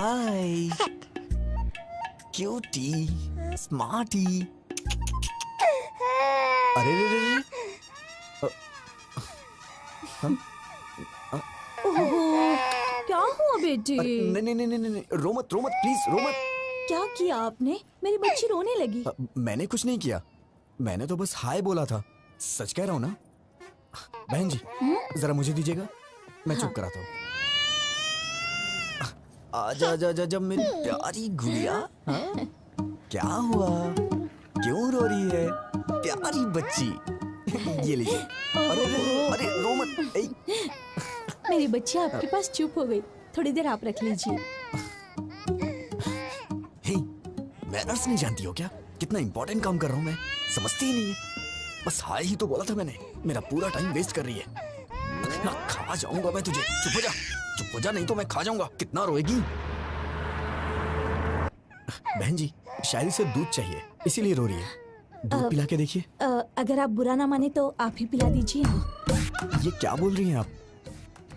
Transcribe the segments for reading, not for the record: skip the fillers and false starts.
हाय cutie smarty. अरे रे रे रे। क्या हुआ बेटी? नहीं नहीं नहीं नहीं, रो मत प्लीज रो मत। क्या किया आपने? मेरी बच्ची रोने लगी। मैंने कुछ नहीं किया, मैंने तो बस हाय बोला था। सच कह रहा हूँ ना। बहन जी जरा मुझे दीजिएगा, मैं चुप कराता हूँ। आजा आजा आजा आजा मेरी प्यारी गुड़िया। क्या हुआ, क्यों रो रही है प्यारी बच्ची? ये लीजिए। अरे अरे रो मत। मेरी बच्ची आपके पास चुप हो गई, थोड़ी देर आप रख लीजिए। मैनर्स नहीं जानती हो क्या? कितना इंपॉर्टेंट काम कर रहा हूँ मैं, समझती ही नहीं है। बस हाय ही तो बोला था मैंने, मेरा पूरा टाइम वेस्ट कर रही है। ना खा जाऊंगा मैं तुझे। चुप हो जा नहीं तो मैं खा जाऊंगा। कितना रोएगी? बहन जी शायद इसे दूध चाहिए इसीलिए रो रही है। दूध पिला के देखिए। अगर आप बुरा ना माने तो आप ही पिला दीजिए। ये क्या बोल रही हैं आप?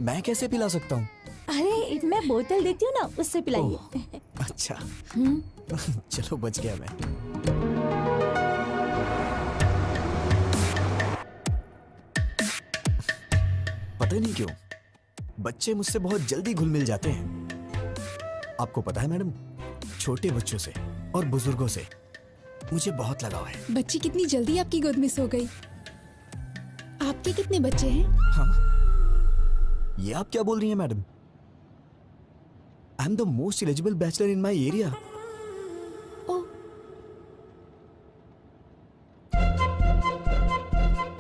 मैं कैसे पिला सकता हूँ? अरे मैं बोतल देती हूँ ना, उससे पिलाइए। अच्छा चलो बच गया मैं। पता नहीं क्यों बच्चे मुझसे बहुत जल्दी घुल मिल जाते हैं। आपको पता है मैडम, छोटे बच्चों से और बुजुर्गों से मुझे बहुत लगाव है। बच्ची कितनी जल्दी आपकी गोद में सो गई। आपके कितने बच्चे हैं? हाँ ये आप क्या बोल रही हैं madam? I am the most eligible bachelor in my area.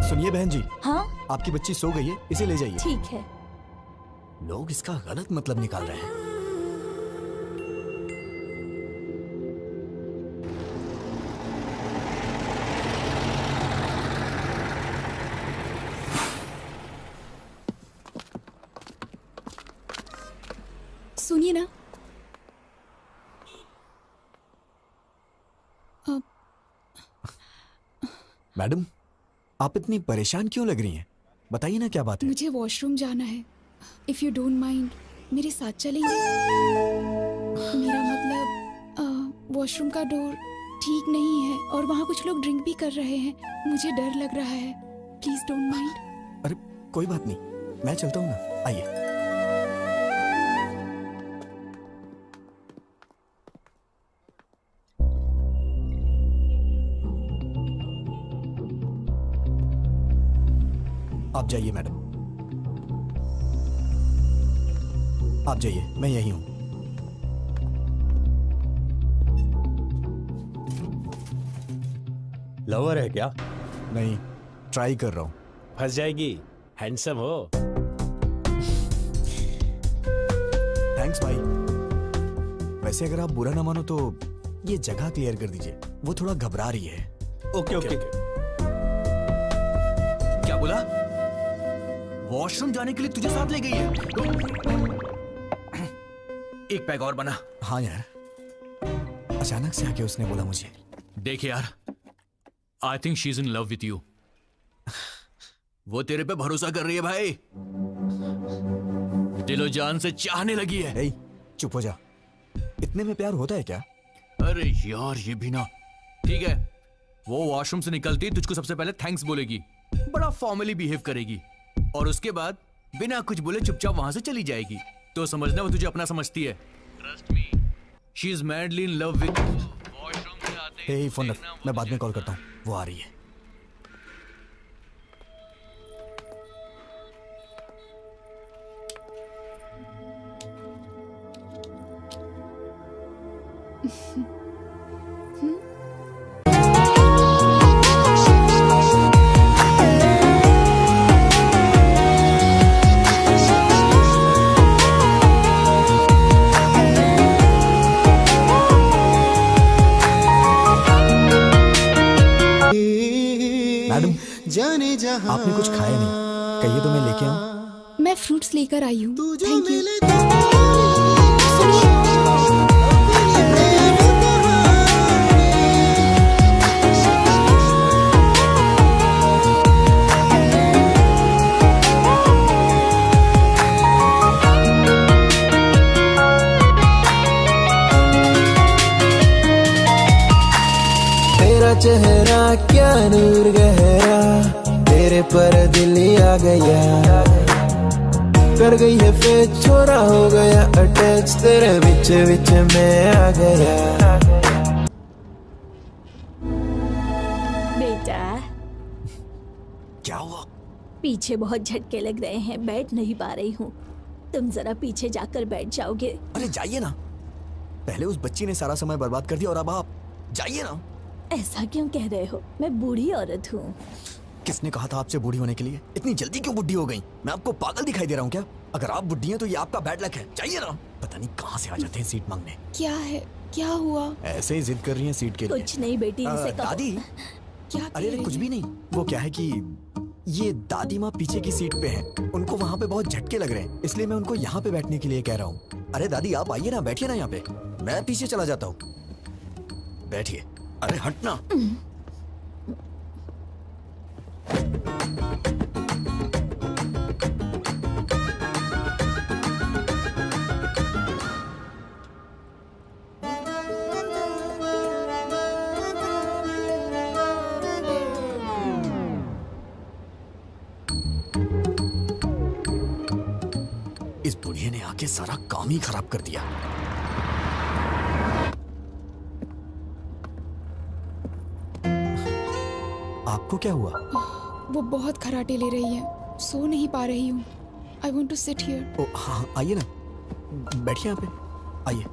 सुनिए बहन जी। हाँ आपकी बच्ची सो गई है, इसे ले जाइए। ठीक है। लोग इसका गलत मतलब निकाल रहे हैं। सुनिए ना। मैडम आप इतनी परेशान क्यों लग रही हैं? बताइए ना क्या बात है। मुझे वॉशरूम जाना है। इफ यू डोंट माइंड मेरे साथ चलेंगे? मेरा मतलब वॉशरूम का डोर ठीक नहीं है और वहाँ कुछ लोग ड्रिंक भी कर रहे हैं। मुझे डर लग रहा है। Please don't mind. अरे कोई बात नहीं, मैं चलता हूँ ना, आइए। आप जाइए मैडम, आप जाइए, मैं यही हूं। लवर है क्या? नहीं, ट्राई कर रहा हूं। फंस जाएगी। हैंडसम हो। थैंक्स भाई। वैसे अगर आप बुरा ना मानो तो ये जगह क्लियर कर दीजिए, वो थोड़ा घबरा रही है। Okay okay. क्या बोला? वॉशरूम जाने के लिए तुझे साथ ले गई है? एक पैग और बना। हाँ यार, अचानक से आके उसने बोला मुझे। देख यार, I think she is in love with you. वो तेरे पे भरोसा कर रही है भाई, दिलो जान से चाहने लगी है। चुप हो जा, इतने में प्यार होता है क्या? अरे यार ये भी ना। ठीक है, वो वॉशरूम से निकलती तुझको सबसे पहले थैंक्स बोलेगी, बड़ा फॉर्मली बिहेव करेगी और उसके बाद बिना कुछ बोले चुपचाप वहां से चली जाएगी। तो समझना वो तुझे अपना समझती है। Trust me, she is madly in love with you. Washroom से आते ही फोन रख, मैं बाद में कॉल करता हूँ, वो आ रही है। आपने कुछ खाया नहीं, कहिए तो मैं लेके आऊं? मैं फ्रूट्स लेकर आई हूँ। Thank you. नूर गहरा, तेरे पर दिल आ गया, कर गई है फेज, छोरा हो गया अटैच, तेरे विच विच मैं आ गया। बेटा क्या हुआ? पीछे बहुत झटके लग रहे हैं, बैठ नहीं पा रही हूँ। तुम जरा पीछे जाकर बैठ जाओगे? अरे जाइए ना, पहले उस बच्ची ने सारा समय बर्बाद कर दिया और अब आप जाइए ना। ऐसा क्यों कह रहे हो? मैं बूढ़ी औरत हूँ। किसने कहा था आपसे बूढ़ी होने के लिए? इतनी जल्दी क्यों बुढ़ी हो गई? मैं आपको पागल दिखाई दे रहा हूँ क्या? अगर आप बुढ़ी हैं तो ये आपका बैड लक है। जाइए ना। पता नहीं कहाँ से आ जाते हैं सीट मांगने। क्या है, क्या हुआ? ऐसे ही जिद कर रही हैं सीट के लिए। कुछ नहीं बेटी, इसे कहो। दादी, क्या अरे अरे कुछ भी नहीं। वो क्या है कि ये दादी माँ पीछे की सीट पे हैं, उनको वहाँ पे बहुत झटके लग रहे हैं, इसलिए मैं उनको यहाँ पे बैठने के लिए कह रहा हूँ। अरे दादी आप आइए ना, बैठिए ना यहाँ पे, मैं पीछे चला जाता हूँ। बैठिए। अरे हटना। इस बुढ़िया ने आके सारा काम ही खराब कर दिया। आपको क्या हुआ? वो बहुत खराटे ले रही है, सो नहीं पा रही हूँ। I want to sit here. Oh हाँ आइए ना, बैठिए यहाँ पे, आइए।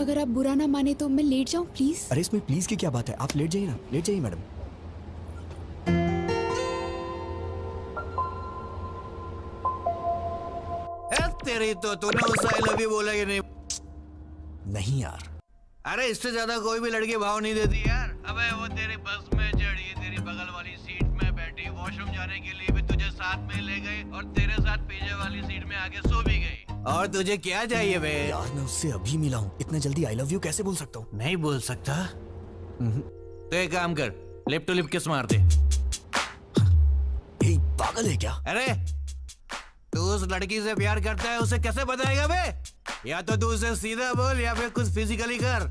अगर आप बुरा ना माने तो मैं लेट जाऊँ प्लीज? अरे इसमें प्लीज की क्या बात है, आप लेट जाइए ना, लेट जाइए मैडम। तेरी तो तूने उस आई लव यू बोला कि नहीं? नहीं यार। अरे इससे ज्यादा कोई भी लड़की भाव नहीं देती यार। अबे वो तेरी बस में चढ़ी, तेरी बगल वाली सीट में बैठी, वॉशरूम जाने के लिए भी तुझे साथ में ले गई और तेरे साथ पीछे वाली सीट में आके सो भी गई। और तुझे क्या चाहिए बे? यार मैं उससे अभी मिला हूँ, इतना जल्दी आई लव यू कैसे बोल सकता हूँ? नहीं बोल सकता? तो एक काम कर, लिप टू लिप किस मार दे। पागल है क्या? अरे तू उस लड़की से प्यार करता है, उसे कैसे बताएगा बे? या तो तू उसे सीधा बोल या फिर कुछ फिजिकली कर।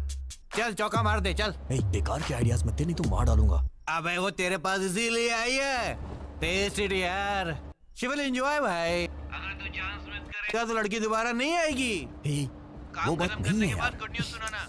चल चौका मार दे, चल। बेकार के आइडियाज मत दे, नहीं तो मार डालूंगा। अबे वो तेरे पास इसीलिए आई है। टेस्ट इट यार, शी विल एंजॉय भाई। अगर तू चांस मिस करेगा तो लड़की दोबारा नहीं आएगी। वो बात नहीं है यार। गुड न्यूज़ सुनाना।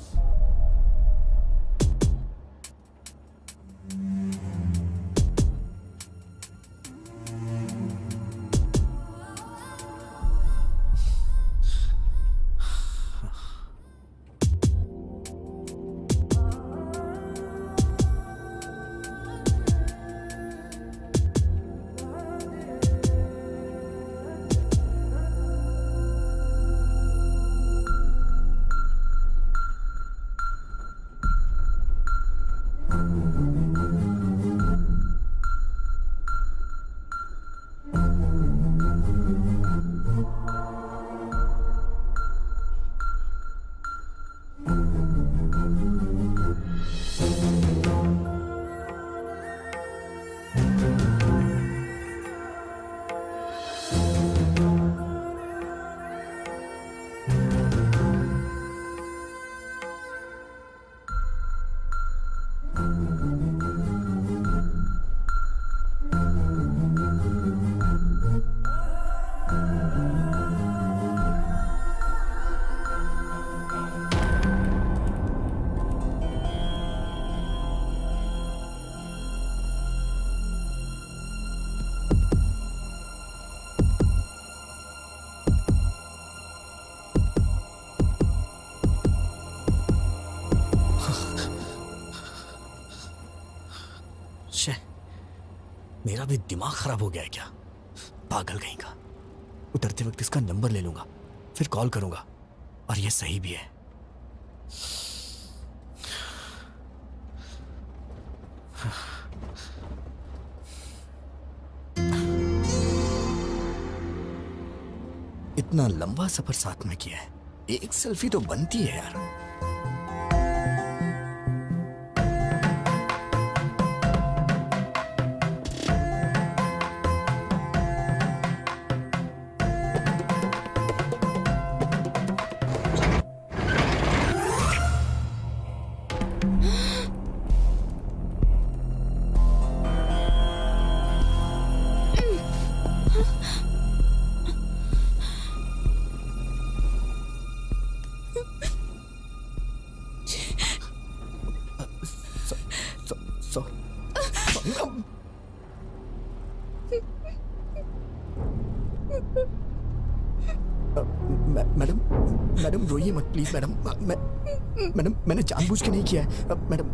मेरा भी दिमाग खराब हो गया है क्या? पागल कहीं का। उतरते वक्त इसका नंबर ले लूंगा, फिर कॉल करूंगा, और ये सही भी है। इतना लंबा सफर साथ में किया है, एक सेल्फी तो बनती है यार। मैडम मैडम रोइए मत प्लीज मैडम। मैडम मैंने जानबूझ के नहीं किया है मैडम।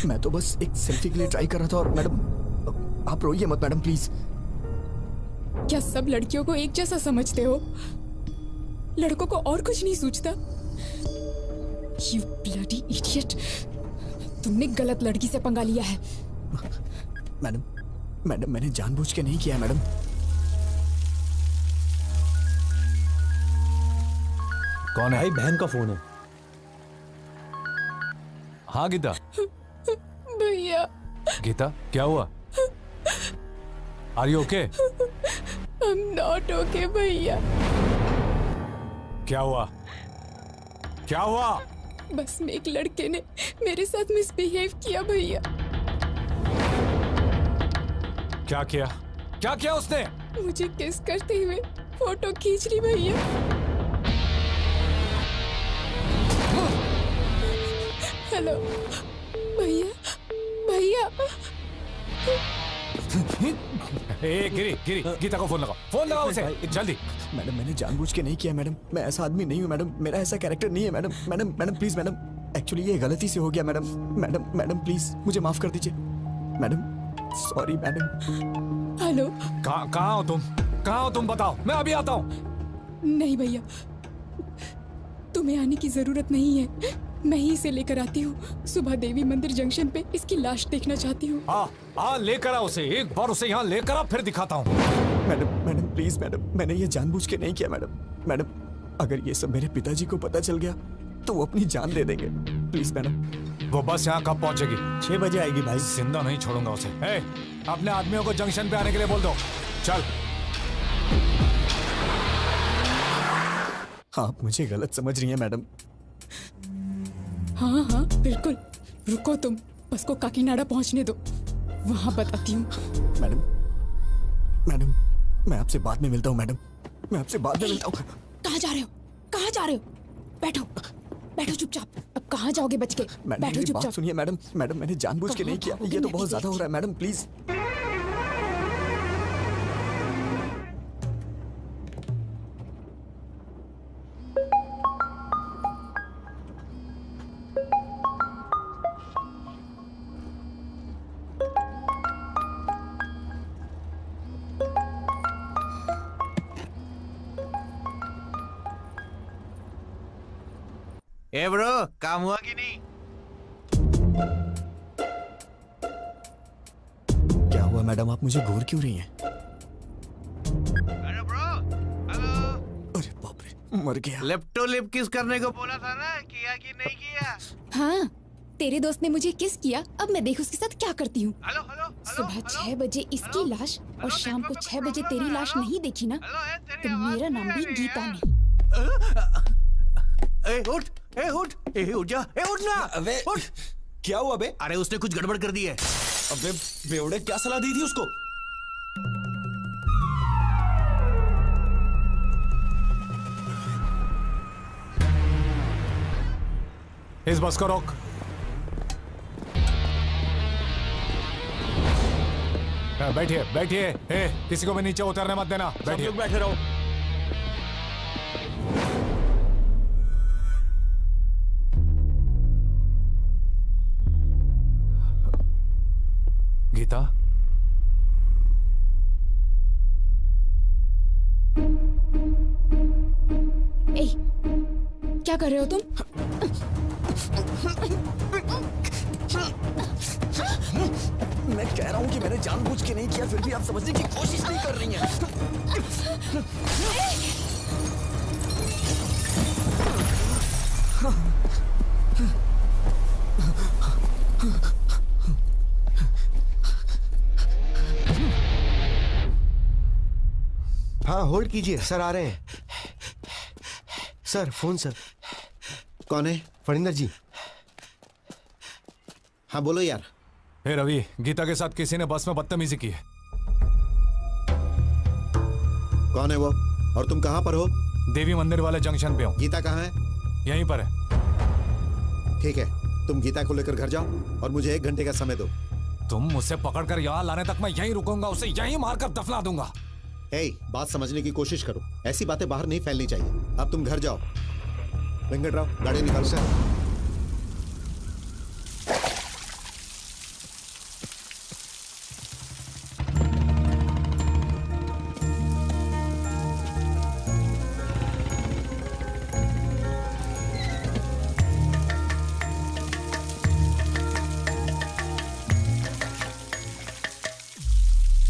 मैं तो बस एक सेल्फी के लिए ट्राई कर रहा था। और मैडम आप रोइए मत मैडम प्लीज। क्या सब लड़कियों को एक जैसा समझते हो? लड़कों को और कुछ नहीं सूझता? You bloody idiot! तुमने गलत लड़की से पंगा लिया है। मैडम मैडम मैंने जानबूझ के नहीं किया है मैडम। कौन है? भाई बहन का फोन है। हाँ गीता। भैया गीता क्या हुआ? Are you okay? I'm not okay भैया। क्या हुआ? क्या हुआ? बस में एक लड़के ने मेरे साथ मिसबिहेव किया भैया। क्या किया? क्या किया उसने? मुझे किस करते हुए फोटो खींच ली भैया। हेलो भैया, भैया। गिरी गिरी, गीता को फोन लगाओ, फोन लगाओ उसे जल्दी। मैडम मैंने जानबूझ के नहीं किया मैडम। मैं ऐसा आदमी नहीं हूँ मैडम। मेरा ऐसा कैरेक्टर नहीं है madam. Madam madam please madam, actually ये गलती से हो गया मैडम। मैडम मैडम प्लीज मुझे माफ कर दीजिए मैडम। Sorry madam. हेलो। कहाँ हो तुम? कहाँ हो तुम? बताओ, मैं अभी आता हूँ। नहीं भैया, तुम्हें आने की जरूरत नहीं है। मैं ही इसे लेकर आती हूँ। सुबह देवी मंदिर जंक्शन पे इसकी लाश देखना चाहती हूँ। हाँ लेकर आ उसे, एक बार उसे यहाँ लेकर आ, फिर दिखाता हूँ। मैडम मैडम प्लीज मैडम, मैंने ये जानबूझ के नहीं किया मैडम। मैडम अगर ये सब मेरे पिताजी को पता चल गया तो वो अपनी जान दे देंगे। Please madam. वो बस यहाँ कब पहुँचेगी? 6 बजे आएगी भाई। जिंदा नहीं छोड़ूंगा उसे। अपने आदमियों को जंक्शन पे आने के लिए बोल दो। चल। आप मुझे गलत समझ रही हैं मैडम। हाँ हाँ बिल्कुल, रुको तुम, बस को काकीनाडा पहुंचने दो, वहां बताती हूँ। मैडम मैडम मैं आपसे बाद में मिलता हूँ मैडम। मैं आपसे बाद में मिलता हूँ। कहाँ जा रहे हो? कहाँ जा रहे हो? बैठो बैठो चुपचाप। अब कहाँ जाओगे बच के? मैडम बैठो मेरी बात चुपचाप। सुनिए मैडम। मैडम मैंने जानबूझ के नहीं किया। ये तो बहुत ज्यादा हो रहा है मैडम प्लीज। ए ब्रो, काम हुआ कि नहीं? क्या हुआ मैडम, आप मुझे घूर क्यों रही हैं? अरे ब्रो, हेलो। अरे बाप रे, मर गया। लिप टू लिप किस करने को बोला था ना, किया कि नहीं किया? हाँ, तेरे दोस्त ने मुझे किस किया, अब मैं देख उसके साथ क्या करती हूँ। Hello hello. सुबह 6 बजे इसकी लाश और शाम को 6 बजे तेरी लाश नहीं देखी ना, तो मेरा नाम भी गीता नहीं। उठ जा, उठ ना। अबे उठ। क्या हुआ बे? अरे उसने कुछ गड़बड़ कर दी है। अबे बेवड़े, क्या सलाह दी थी उसको? इस बस को रोक। बैठिए बैठिए। किसी को भी नीचे उतरने मत देना। बैठिए। बैठे रहो। गीता, क्या कर रहे हो तुम? मैं कह रहा हूँ कि मैंने जानबूझ के नहीं किया, फिर भी आप समझने की कोशिश नहीं कर रही हैं। हाँ होल्ड कीजिए, सर आ रहे हैं। Sir phone sir. कौन है? फणिंदर जी। हाँ बोलो यार। हे रवि, गीता के साथ किसी ने बस में बदतमीजी की है। कौन है वो और तुम कहाँ पर हो? देवी मंदिर वाले जंक्शन पे हूँ। गीता कहाँ है? यहीं पर है। ठीक है, तुम गीता को लेकर घर जाओ और मुझे 1 घंटे का समय दो। तुम मुझसे पकड़कर यहाँ लाने तक मैं यहीं रुकूंगा, उसे यहीं मारकर दफना दूंगा। ए, बात समझने की कोशिश करो, ऐसी बातें बाहर नहीं फैलनी चाहिए। अब तुम घर जाओ। वेंकटराव, गाड़ी निकाल सर।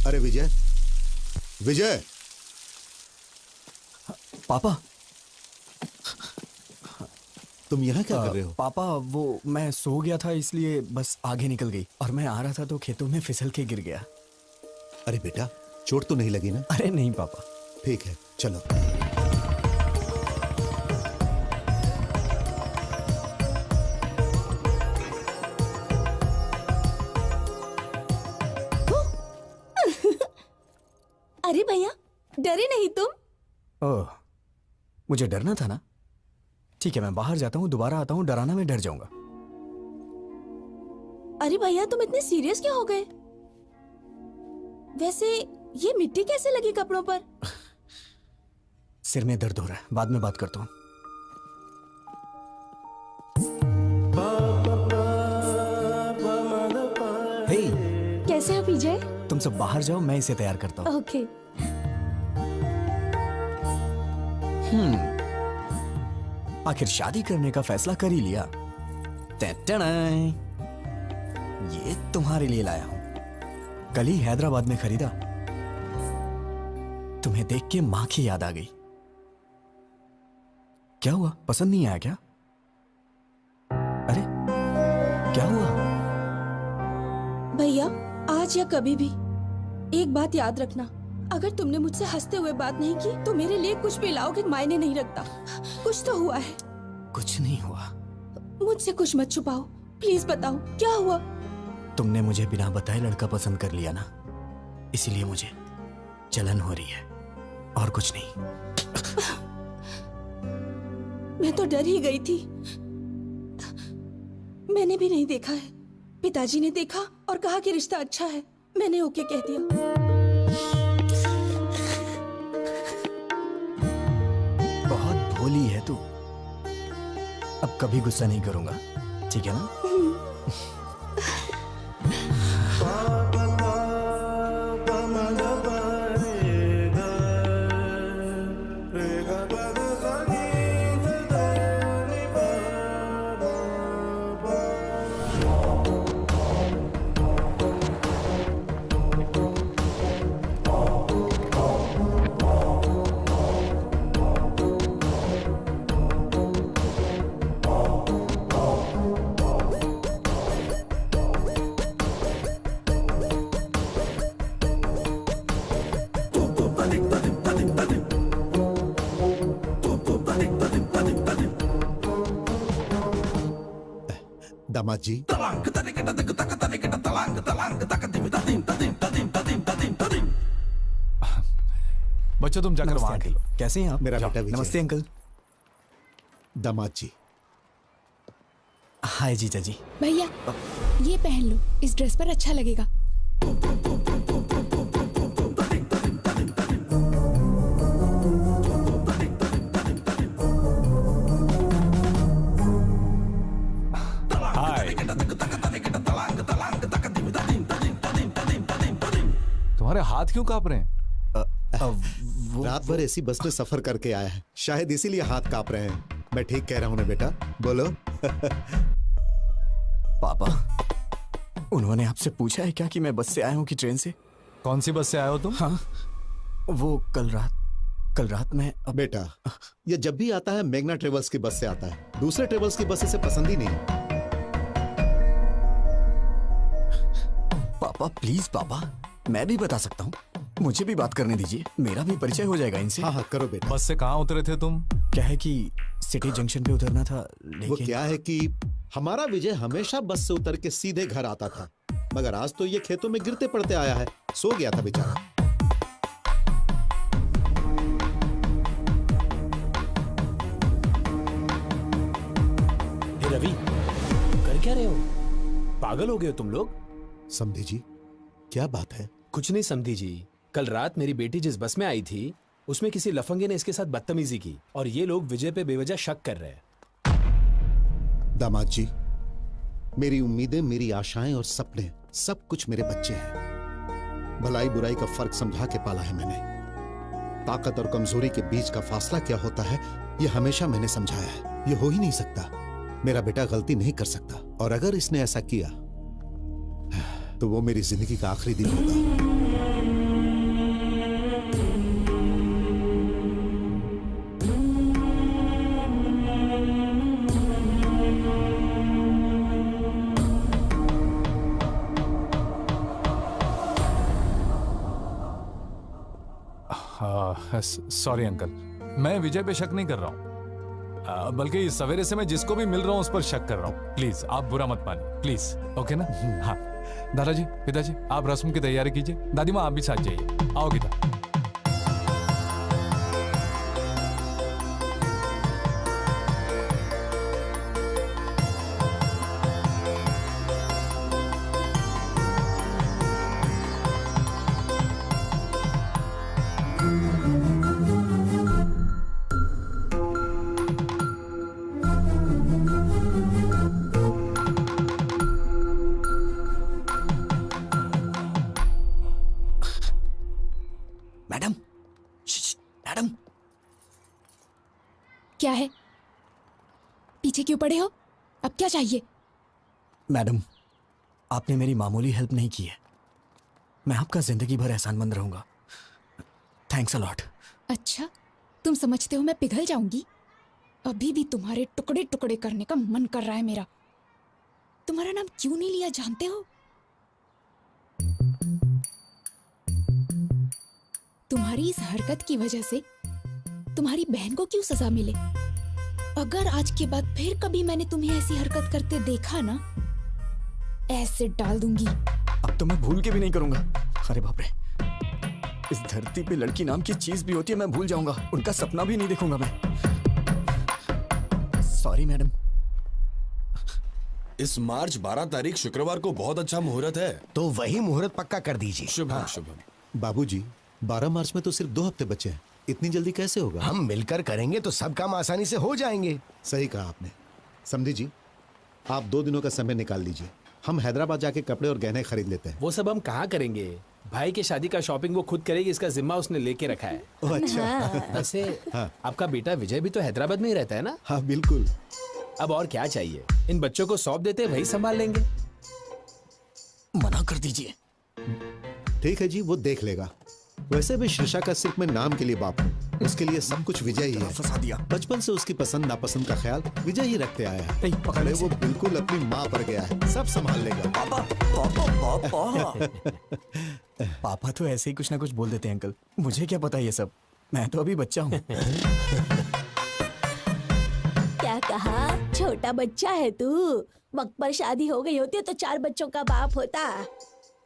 अरे विजय, विजय। पापा, तुम यहाँ क्या कर रहे हो? पापा वो मैं सो गया था इसलिए बस आगे निकल गई और मैं आ रहा था तो खेतों में फिसल के गिर गया। अरे बेटा, चोट तो नहीं लगी ना? अरे नहीं पापा। ठीक है, चलो। अरे भैया, डरे नहीं तुम? ओह, मुझे डरना था ना। ठीक है, मैं बाहर जाता हूँ, दोबारा आता हूँ, डराना मैं डर जाऊंगा। अरे भैया, तुम इतने सीरियस क्या हो गए? वैसे ये मिट्टी कैसे लगी कपड़ों पर? सिर में दर्द हो रहा है, बाद में बात करता हूँ। हे, कैसे हो विजय? तुम सब बाहर जाओ, मैं इसे तैयार करता हूँ। ओके। आखिर शादी करने का फैसला कर ही लिया। ये तुम्हारे लिए लाया हूं। कल ही हैदराबाद में खरीदा। तुम्हें देख के मां की याद आ गई। क्या हुआ, पसंद नहीं आया क्या? अरे क्या हुआ? भैया, आज या कभी भी एक बात याद रखना, अगर तुमने मुझसे हंसते हुए बात नहीं की तो मेरे लिए कुछ भी लाओगे मायने नहीं रखता। कुछ तो हुआ है। कुछ नहीं हुआ। मुझसे कुछ मत छुपाओ, प्लीज बताओ क्या हुआ। तुमने मुझे बिना बताए लड़का पसंद कर लिया ना, इसीलिए मुझे जलन हो रही है और कुछ नहीं। मैं तो डर ही गई थी। मैंने भी नहीं देखा है, पिताजी ने देखा और कहा कि रिश्ता अच्छा है। मैंने ओके कह दिया। बहुत भोली है तू। अब कभी गुस्सा नहीं करूंगा, ठीक है ना? दामाद जी, बच्चों तुम जाकर वहां खेलो। कैसे हैं आप? मेरा बेटा विजय। नमस्ते अंकल। दामाद जी। हाय जीजा जी। भैया, ये पहन लो, इस ड्रेस पर अच्छा लगेगा। तुम्हारे हाथ क्यों कांप रहे हैं? रात भर ऐसी बस में सफर करके आया है, शायद इसीलिए हाथ कांप रहे हैं। मैं ठीक कह रहा हूं ना बेटा? बोलो। पापा, उन्होंने आपसे पूछा है क्या कि मैं बस से आया हूँ कि ट्रेन से? कौन सी बस से आए हो तुम? हाँ, वो कल रात में। बेटा, ये जब भी आता है मेघना ट्रेवल्स की बस से आता है, दूसरे ट्रेवल्स की बस इसे पसंद ही नहीं। पापा प्लीज पापा, मैं भी बता सकता हूँ, मुझे भी बात करने दीजिए, मेरा भी परिचय हो जाएगा इनसे। हाँ करो बेटा। बस से कहाँ उतरे थे तुम? क्या है कि सिटी जंक्शन पे उतरना था, लेकिन वो क्या है कि हमारा विजय हमेशा बस से उतर के सीधे घर आता था, मगर आज तो ये खेतों में गिरते पड़ते आया है। सो गया था बेचारा। हे रवि, कर क्या रहे हो? पागल हो गए हो तुम लोग? समधी जी, क्या बात है? कुछ नहीं समधी जी, कल रात मेरी बेटी जिस बस में आई थी उसमें किसी लफंगे ने इसके साथ बदतमीजी की और ये लोग विजय पे बेवजह शक कर रहे हैं। दामाद जी, मेरी उम्मीदें, मेरी आशाएं और सपने सब कुछ मेरे बच्चे हैं। भलाई बुराई का फर्क समझा के पाला है मैंने। ताकत और कमजोरी के बीच का फासला क्या होता है ये हमेशा मैंने समझाया है। ये हो ही नहीं सकता। मेरा बेटा गलती नहीं कर सकता, और अगर इसने ऐसा किया तो वो मेरी जिंदगी का आखिरी दिन होगा। सॉरी अंकल, मैं विजय पे शक नहीं कर रहा हूँ, बल्कि सवेरे से मैं जिसको भी मिल रहा हूँ उस पर शक कर रहा हूँ। प्लीज आप बुरा मत मानिए, प्लीज। ओके ना? हाँ दादाजी, पिताजी, आप रस्म की तैयारी कीजिए। दादी माँ आप भी साथ जाइए। आओ गीता। मैडम, क्या है? पीछे क्यों पड़े हो? अब क्या चाहिए? मैडम, आपने मेरी मामूली हेल्प नहीं की है। मैं आपका जिंदगी भर एहसानमंद रहूंगा। Thanks a lot. अच्छा, तुम समझते हो मैं पिघल जाऊंगी? अभी भी तुम्हारे टुकड़े टुकड़े करने का मन कर रहा है मेरा। तुम्हारा नाम क्यों नहीं लिया जानते हो? तुम्हारी इस हरकत की वजह से तुम्हारी बहन को क्यों सजा मिले? अगर आज के बाद फिर कभी मैंने तुम्हें ऐसी हरकत करते देखा ना, ऐसे डाल दूंगी। अब तो मैं भूल के भी नहीं करूंगा। अरे बाप रे, इस धरती पे लड़की नाम की चीज भी होती है, मैं भूल जाऊंगा। उनका सपना भी नहीं देखूंगा मैं। Sorry madam. इस मार्च 12 तारीख शुक्रवार को बहुत अच्छा मुहूर्त है, तो वही मुहूर्त पक्का कर दीजिए। शुभ शुभ। बाबूजी, 12 मार्च में तो सिर्फ 2 हफ्ते बचे हैं। इतनी जल्दी कैसे होगा? हम मिलकर करेंगे तो सब काम आसानी से हो जाएंगे। सही कहा आपने। समधी जी, आप 2 दिनों का समय निकाल लीजिए। हम हैदराबाद जाके कपड़े और गहने खरीद लेते हैं। वो सब हम कहाँ करेंगे? भाई की शादी का शॉपिंग वो खुद करेगी, इसका जिम्मा उसने लेके रखा है। अच्छा। वैसे आपका बेटा विजय भी तो हैदराबाद में ही रहता है ना? हाँ बिल्कुल। अब और क्या चाहिए? इन बच्चों को सौंप देते, वही संभाल लेंगे। मना कर दीजिए। ठीक है जी, वो देख लेगा। वैसे भी शीर्षा का सिर्फ मैं नाम के लिए बाप हूँ, उसके लिए सब कुछ विजय ही है। फंसा दिया। बचपन से उसकी पसंद नापसंद का ख्याल विजय ही रखते आया है। नहीं, पकड़े वो बिल्कुल अपनी माँ पर गया है, सब संभाल लेगा। पापा पापा पापा पापा तो ऐसे ही कुछ ना कुछ बोल देते हैं अंकल। मुझे क्या पता ये सब, मैं तो अभी बच्चा हूँ। क्या कहा? छोटा बच्चा है तू? वक्त पर शादी हो गई होती तो 4 बच्चों का बाप होता।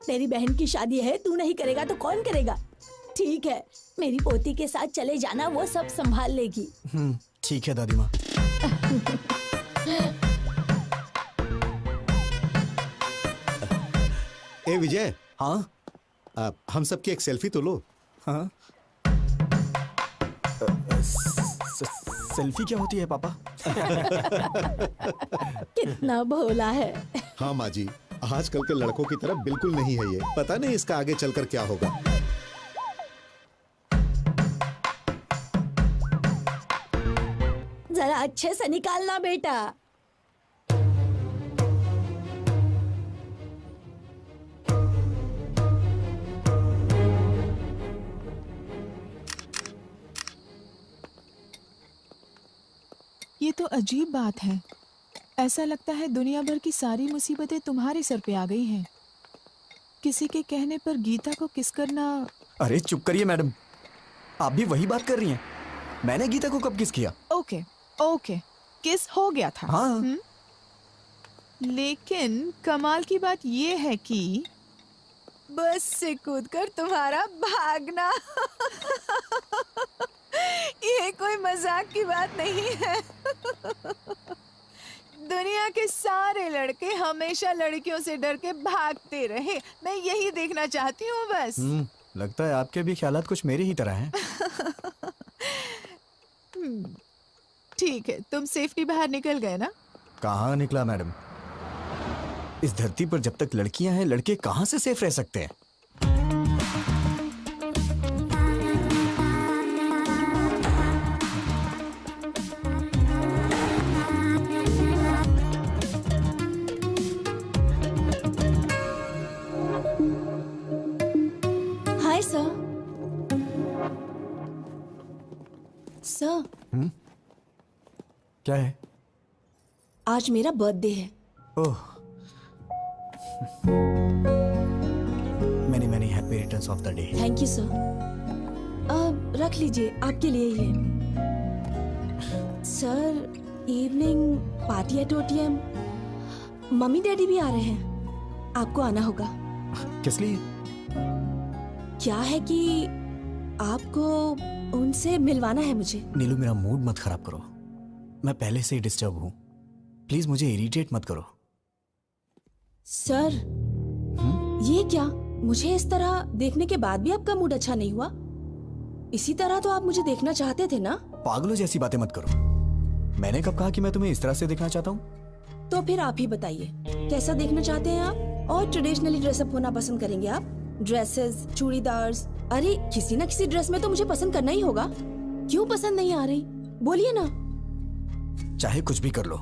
तेरी बहन की शादी है, तू नहीं करेगा तो कौन करेगा? ठीक है, मेरी पोती के साथ चले जाना, वो सब संभाल लेगी। ठीक है दादी माँ। ए विजय। हाँ? हम सबकी एक सेल्फी तो लो। हाँ? सेल्फी क्या होती है पापा? कितना भोला है। हाँ माँ जी, आजकल के लड़कों की तरह बिल्कुल नहीं है ये। पता नहीं इसका आगे चलकर क्या होगा। जरा अच्छे से निकालना बेटा। ये तो अजीब बात है। ऐसा लगता है दुनिया भर की सारी मुसीबतें तुम्हारे सर पे आ गई हैं। किसी के कहने पर गीता को किस करना। अरे चुप करिए मैडम, आप भी वही बात कर रही हैं। मैंने गीता को कब किस किया? ओके ओके, किस हो गया था। हाँ। लेकिन कमाल की बात ये है कि बस से कूदकर तुम्हारा भागना। ये कोई मजाक की बात नहीं है। दुनिया के सारे लड़के हमेशा लड़कियों से डर के भागते रहे। मैं यही देखना चाहती हूँ बस। लगता है आपके भी ख्यालात कुछ मेरी ही तरह हैं। ठीक है, तुम सेफ्टी बाहर निकल गए ना? कहाँ निकला मैडम? इस धरती पर जब तक लड़कियां हैं, लड़के कहाँ से सेफ रह सकते हैं? Hi sir. सर, क्या है? आज मेरा बर्थडे है। Oh, many many happy returns of the day. Thank you sir. रख लीजिए, आपके लिए ये। Sir, evening party at OTM। Mummy daddy भी आ रहे हैं, आपको आना होगा। किस लिए? क्या है कि आपको उनसे मिलवाना है मुझे। नीलू, मेरा मूड मत खराब करो। मैं पहले से ही डिस्टर्ब हूँ। प्लीज मुझे इरिटेट मत करो। सर, ये क्या? मुझे इस तरह देखने के बाद भी आपका मूड अच्छा नहीं हुआ? इसी तरह तो आप मुझे देखना चाहते थे ना? पागलों जैसी बातें मत करो। मैंने कब कहा कि मैं तुम्हें इस तरह से देखना चाहता हूँ? तो फिर आप ही बताइए, कैसा देखना चाहते हैं आप? और ट्रेडिशनली ड्रेसअप होना पसंद करेंगे आप? ड्रेसेस, चूड़ीदार्स, अरे किसी ना किसी ड्रेस में तो मुझे पसंद करना ही होगा। क्यों पसंद नहीं आ रही? बोलिए ना। चाहे कुछ भी कर लो,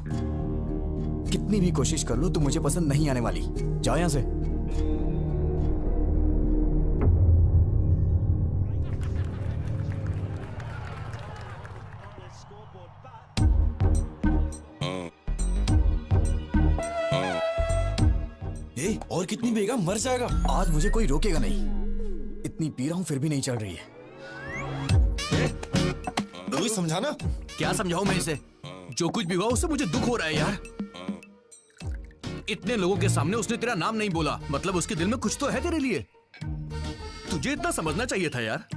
कितनी भी कोशिश कर लो, तुम मुझे पसंद नहीं आने वाली। जाओ यहाँ से। और कितनी पिएगा? मर जाएगा। आज मुझे कोई रोकेगा नहीं। इतनी पी रहा हूँ फिर भी नहीं चढ़ रही है। समझाना। क्या समझाऊं मैं इसे? जो कुछ भी हुआ उससे मुझे दुख हो रहा है यार। इतने लोगों के सामने उसने तेरा नाम नहीं बोला, मतलब उसके दिल में कुछ तो है तेरे लिए। तुझे इतना समझना चाहिए था यार।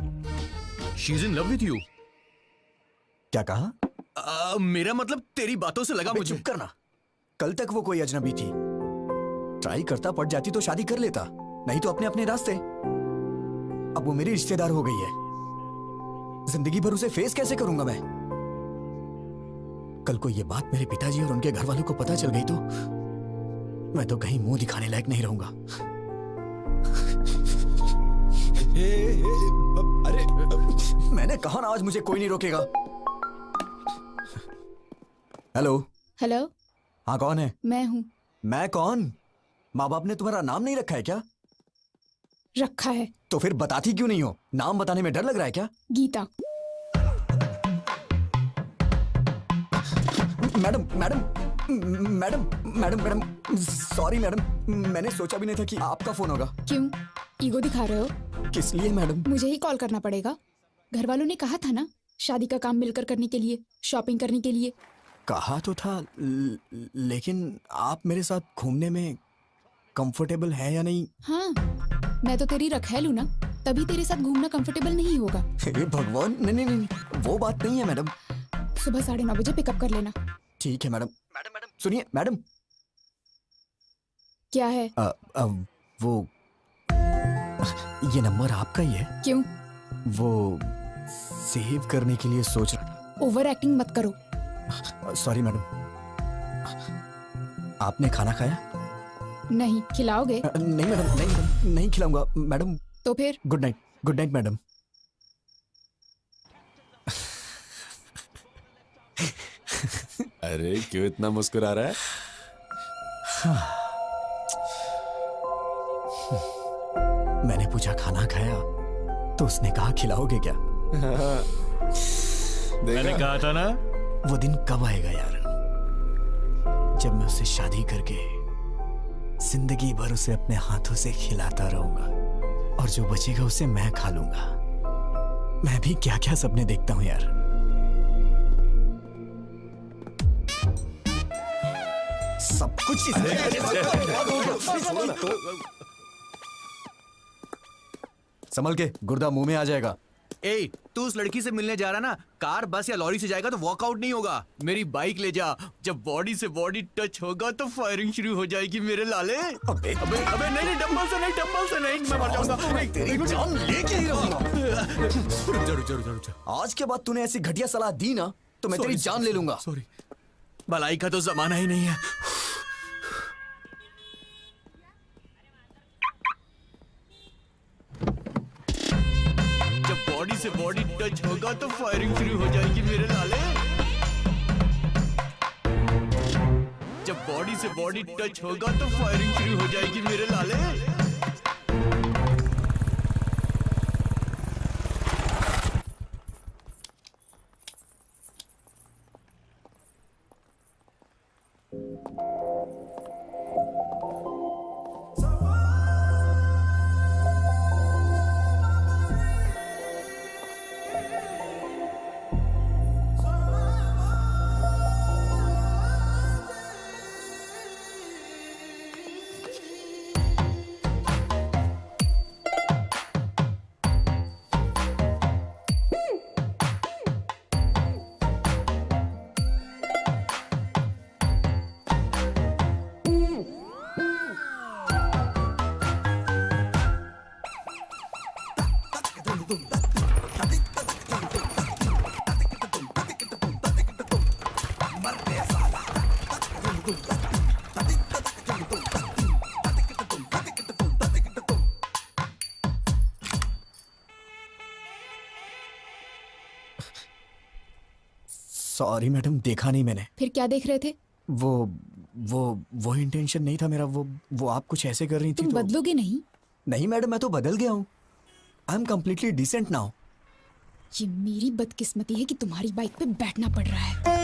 She is in love with you. क्या कहा? मेरा मतलब तेरी बातों से लगा मुझे। चुप करना। कल तक वो कोई अजनबी थी। ट्राई करता, पड़ जाती तो शादी कर लेता, नहीं तो अपने अपने रास्ते। अब वो मेरी रिश्तेदार हो गई है। जिंदगी भर उसे फेस कैसे करूंगा मैं? कल को ये बात मेरे पिताजी और उनके घर वालों को पता चल गई तो मैं तो कहीं मुंह दिखाने लायक नहीं रहूंगा। अरे मैंने कहा ना, आज मुझे कोई नहीं रोकेगा। हेलो। हेलो। हाँ, कौन है? मैं हूँ। मैं कौन? माँ बाप ने तुम्हारा नाम नहीं रखा है क्या? रखा है। तो फिर बताती क्यों नहीं हो? नाम बताने में डर लग रहा है क्या? Geeta. Madam madam madam madam madam sorry madam, मैंने सोचा भी नहीं था कि आपका फोन होगा। क्यों ईगो दिखा रहे हो? किस लिए मैडम? मुझे ही कॉल करना पड़ेगा। घर वालों ने कहा था ना, शादी का काम मिलकर करने के लिए, शॉपिंग करने के लिए। कहा तो था, लेकिन आप मेरे साथ घूमने में कंफर्टेबल है या नहीं? हाँ, मैं तो तेरी रखैल हूँ ना, तभी तेरे साथ घूमना कंफर्टेबल नहीं होगा। हे भगवान, नहीं नहीं नहीं, वो बात नहीं है मैडम। सुबह 9:30 बजे पिकअप कर लेना। ठीक है मैडम। मैडम सुनिए मैडम। क्या है? वो ये नंबर आपका ही है? क्यों? वो सेव करने के लिए सोच। ओवर एक्टिंग मत करो। Sorry madam. आपने खाना खाया? नहीं। खिलाओगे? नहीं मैडम, नहीं मैडम, नहीं खिलाऊंगा मैडम। तो फिर? Good night. Good night madam. अरे क्यों इतना मुस्कुरा रहा है? मैंने पूछा खाना खाया तो उसने कहा खिलाओगे क्या? मैंने कहा था ना। वो दिन कब आएगा यार, जब मैं उससे शादी करके जिंदगी भर उसे अपने हाथों से खिलाता रहूंगा और जो बचेगा उसे मैं खा लूंगा। मैं भी क्या क्या सपने देखता हूं यार। सब कुछ संभल के, गुर्दा मुंह में आ जाएगा। ए, तू उस लड़की से मिलने जा रहा ना, कार बस या लॉरी से जाएगा तो वॉकआउट नहीं होगा। मेरी बाइक ले जा, जब बॉडी से बॉडी टच होगा तो फायरिंग शुरू हो जाएगी मेरे लाले। अबे अबे अबे नहीं, डंबल से नहीं, मैं मर जाऊंगा। तेरी जान लेके ही रहूंगा। रुक जा। आज के बाद तूने ऐसी घटिया सलाह दी ना तो मैं तेरी जान ले लूंगा। सॉरी, भलाई का तो जमाना ही नहीं है। जब बॉडी से बॉडी टच होगा तो फायरिंग शुरू हो जाएगी मेरे लाले। जब बॉडी से बॉडी टच होगा तो फायरिंग शुरू हो जाएगी मेरे लाले। सॉरी मैडम, देखा नहीं मैंने। फिर क्या देख रहे थे? वो इंटेंशन नहीं था मेरा। वो आप कुछ ऐसे कर रही थी। तुम बदलोगे नहीं? नहीं मैडम, मैं तो बदल गया हूँ। I am completely decent now. ये मेरी बदकिस्मती है कि तुम्हारी बाइक पे बैठना पड़ रहा है।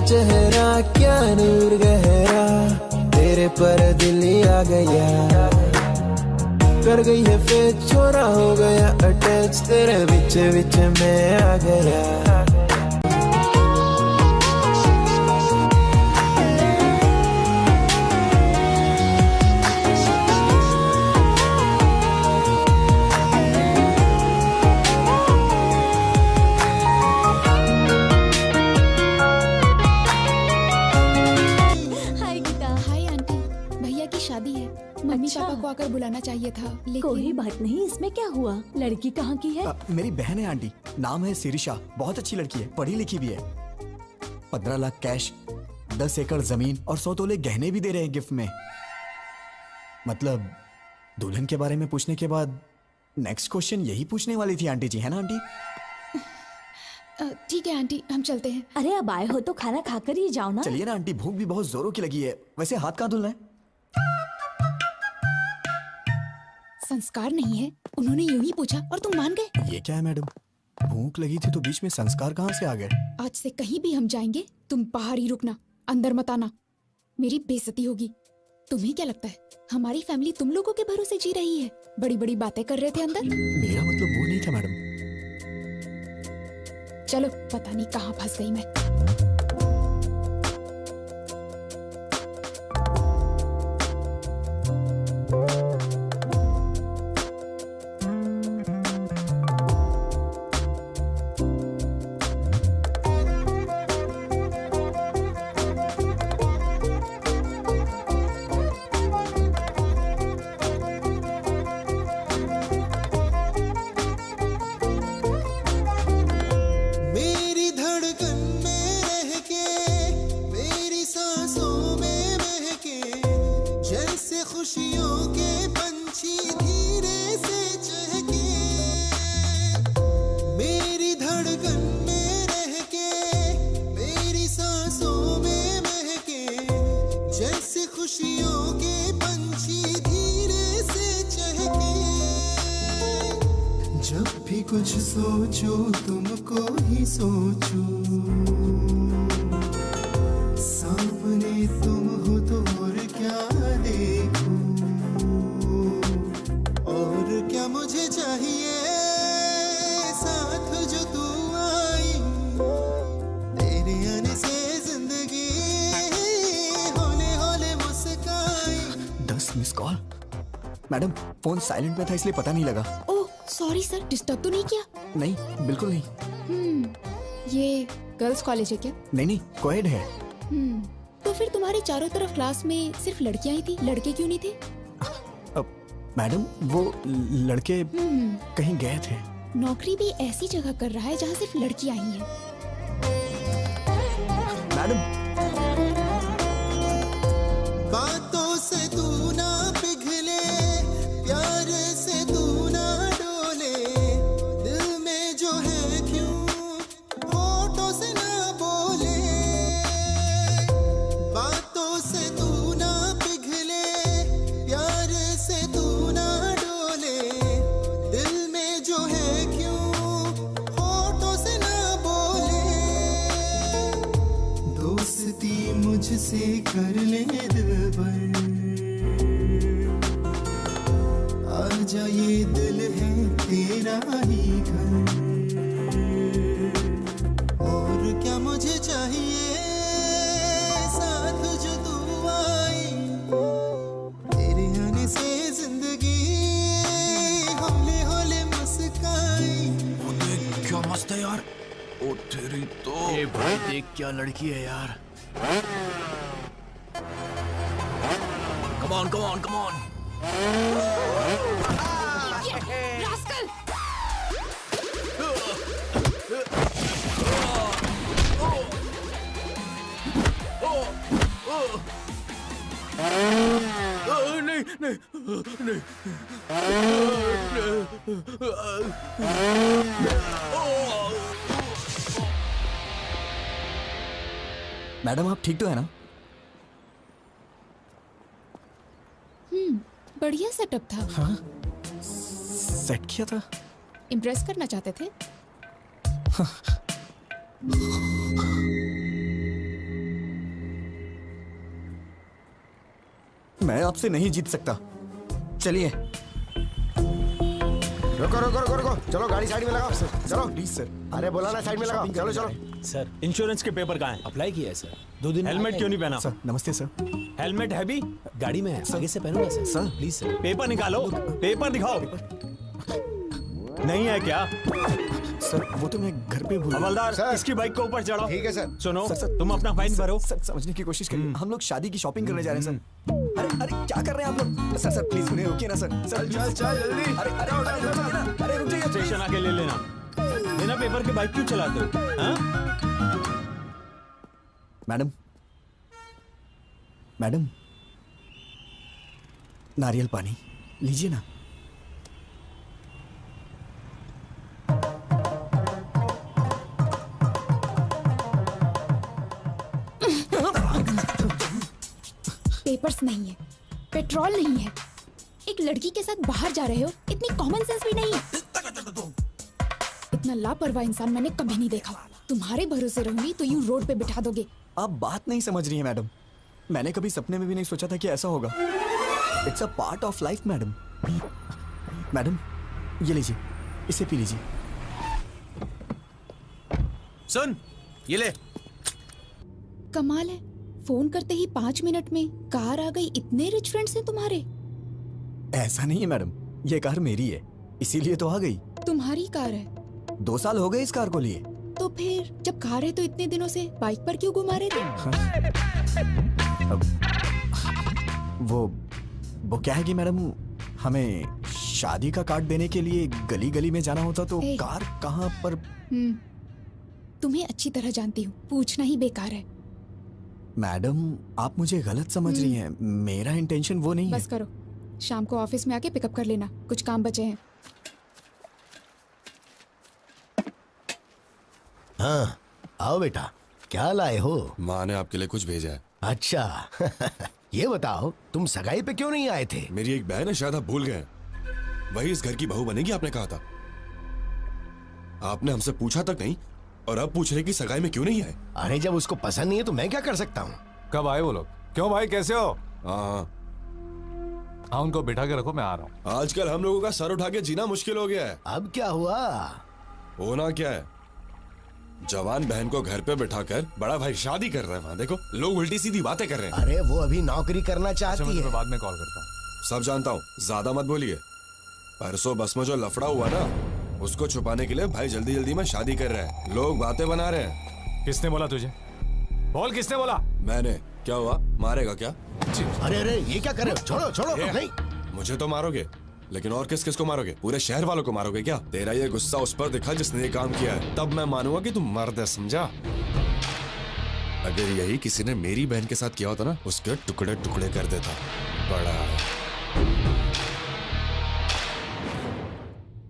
चेहरा क्या नूर गहरा, तेरे पर दिल आ गया, कर गई है फेक, छोरा हो गया अटैच, तेरे बीच बीच में आ गया। पापा को आकर बुलाना चाहिए था, लेकिन कोई बात नहीं, इसमें क्या हुआ? लड़की कहाँ की है? मेरी बहन है आंटी, नाम है सिरिशा, बहुत अच्छी लड़की है, पढ़ी लिखी भी है। 15 लाख कैश, 10 एकड़ जमीन और 100 तोले गहने भी दे रहे हैं गिफ्ट में। मतलब दुल्हन के बारे में पूछने के बाद नेक्स्ट क्वेश्चन यही पूछने वाली थी आंटी जी, है ना आंटी? ठीक है आंटी, हम चलते हैं। अरे अब आए हो तो खाना खाकर ही जाओ ना। चलिए ना आंटी, भूख भी बहुत जोरों की लगी है। वैसे हाथ कहाँ धुलना है? संस्कार नहीं है, उन्होंने यूं ही पूछा और तुम मान गए। ये क्या है मैडम, भूख लगी थी तो बीच में संस्कार कहाँ से आ गए? आज से कहीं भी हम जाएंगे तुम बाहर ही रुकना, अंदर मत आना, मेरी बेइज्जती होगी। तुम्हें क्या लगता है हमारी फैमिली तुम लोगों के भरोसे जी रही है? बड़ी बड़ी बातें कर रहे थे अंदर। मेरा मतलब वो नहीं था मैडम। चलो, पता नहीं कहाँ फंस गई मैं। कुछ सोचो तुमको ही सोचो, सामने तुम हो तो और क्या देखो, और क्या मुझे चाहिए साथ जो तू आई, तेरे आने से जिंदगी होले होले मुस्काई। 10 miss call. Madam phone silent पे था इसलिए पता नहीं लगा। ओह सॉरी सर, डिस्टर्ब तो नहीं किया? नहीं बिल्कुल नहीं। ये गर्ल्स कॉलेज है क्या? नहीं कोएड है। तो फिर तुम्हारे चारों तरफ क्लास में सिर्फ लड़कियां ही थी, लड़के क्यों नहीं थे? मैडम वो लड़के कहीं गए थे। नौकरी भी ऐसी जगह कर रहा है जहाँ सिर्फ लड़कियां ही हैं। मैडम बातों से तू ना पिघले, प्यार से तू ना डोले, दिल में जो है क्यों होठों से ना बोले, बातों से तू ना पिघले, प्यार से तू ना डोले, दिल में जो है क्यों होठों से ना बोले, दोस्ती मुझसे कर ले दिलबर, आजा ये दिल है तेरा ही घर, और क्या मुझे चाहिए साथ जो तू आई, तेरे आने से जिंदगी होले होले मुस्काई। क्या मस्त है यार। ओ तेरी तो। ए भाई देख क्या लड़की है यार। Come on, come on, come on. Rascal! नहीं नहीं नहीं। मैडम आप ठीक तो है ना? बढ़िया सेटअप था। हाँ सेट किया था। इम्प्रेस करना चाहते थे? मैं आपसे नहीं जीत सकता। चलिए। रुको रुको रुको रुको, चलो गाड़ी साइड में लगाओ। चलो प्लीज सर। अरे बोला ना साइड में लगाओ। चलो चलो। सर इंश्योरेंस के पेपर कहाँ हैं? अप्लाई किया है सर। 2 दिन। हेलमेट क्यों नहीं पहना? सर नमस्ते सर। हेलमेट है भी गाड़ी में है, आगे से पहनो ना sir. Sir please sir. Paper निकालो, पेपर दिखाओ। नहीं है क्या? सर वो तो मैं घर पे भूल। हवलदार इसकी बाइक को ऊपर चढ़ाओ। ठीक है सर। सुनो सर, तुम अपना फाइन भरो। सर समझने की कोशिश करिए। हम लोग शादी की शॉपिंग करने जा रहे हैं सर। अरे अरे क्या कर रहे हैं आप लोग? सर प्लीज उन्हें रोकिए ना सर। सर चल जल्दी। अरे अरे रुकिए ना। अरे रुक जाइए। स्टेशन आके ले लेना। बिना पेपर के बाइक क्यों चलाते हो? हाँ? मैडम नारियल पानी लीजिए ना। पेपर्स नहीं है, पेट्रोल नहीं है, एक लड़की के साथ बाहर जा रहे हो, इतनी कॉमन सेंस भी नहीं है। इतना लापरवाह इंसान मैंने कभी नहीं देखा। तुम्हारे भरोसे रहूंगी तो यूं रोड पे बिठा दोगे। आप बात नहीं समझ रही हैं मैडम। मैंने कभी सपने में भी नहीं सोचा था कि ऐसा होगा। It's a part of life madam. Madam ये लीजिए, इसे पी लीजिए। सुन ये ले। कमाल है, फोन करते ही 5 मिनट में कार आ गई। इतने रिच फ्रेंड्स हैं तुम्हारे? ऐसा नहीं है मैडम, ये कार मेरी है इसीलिए तो आ गई। तुम्हारी कार है? 2 साल हो गए इस कार को लिए। तो फिर जब कार है तो इतने दिनों से बाइक पर क्यों घुमा रहे थे? वो क्या है कि मैडम हमें शादी का कार्ड देने के लिए गली गली में जाना होता तो कार कहाँ पर। तुम्हें अच्छी तरह जानती हूँ, पूछना ही बेकार है। मैडम आप मुझे गलत समझ रही हैं। मेरा इंटेंशन वो नहीं है। बस करो, शाम को ऑफिस में आके पिकअप कर लेना, कुछ काम बचे हैं। हाँ आओ बेटा, क्या लाए हो? माँ ने आपके लिए कुछ भेजा है। अच्छा ये बताओ तुम सगाई पे क्यों नहीं आए थे? मेरी एक बहन है, शायद आप भूल गए। वही इस घर की बहू बनेगी आपने कहा था। आपने हमसे पूछा तक नहीं और अब पूछ रहे कि सगाई में क्यों नहीं आए? अरे जब उसको पसंद नहीं है तो मैं क्या कर सकता हूँ? कब आए वो लोग? क्यों भाई, कैसे हो? हाँ, उनको बिठा के रखो, मैं आ रहा हूँ। आजकल हम लोगों का सर उठा के जीना मुश्किल हो गया है। अब क्या हुआ? होना क्या है, जवान बहन को घर पे बिठाकर बड़ा भाई शादी कर रहा है। वहाँ देखो लोग उल्टी सीधी बातें कर रहे हैं। अरे वो अभी नौकरी करना चाहती है। मैं बाद में कॉल करता हूँ। सब जानता हूँ, ज्यादा मत बोलिए। परसों बस में जो लफड़ा हुआ ना, उसको छुपाने के लिए भाई जल्दी जल्दी में शादी कर रहे हैं। लोग बातें बना रहे हैं। किसने बोला तुझे? बोल, किसने बोला? मैंने। क्या हुआ, मारेगा क्या? अरे अरे ये क्या कर रहे हो? छोड़ो छोड़ो। नहीं, मुझे तो मारोगे, लेकिन और किस किस को मारोगे? पूरे शहर वालों को मारोगे क्या? तेरा ये गुस्सा उस पर दिखा जिसने ये काम किया है, तब मैं मानूंगा कि तुम मर्द है, समझा? अगर यही किसी ने मेरी बहन के साथ किया होता ना, उसके टुकड़े टुकड़े कर देता। बड़ा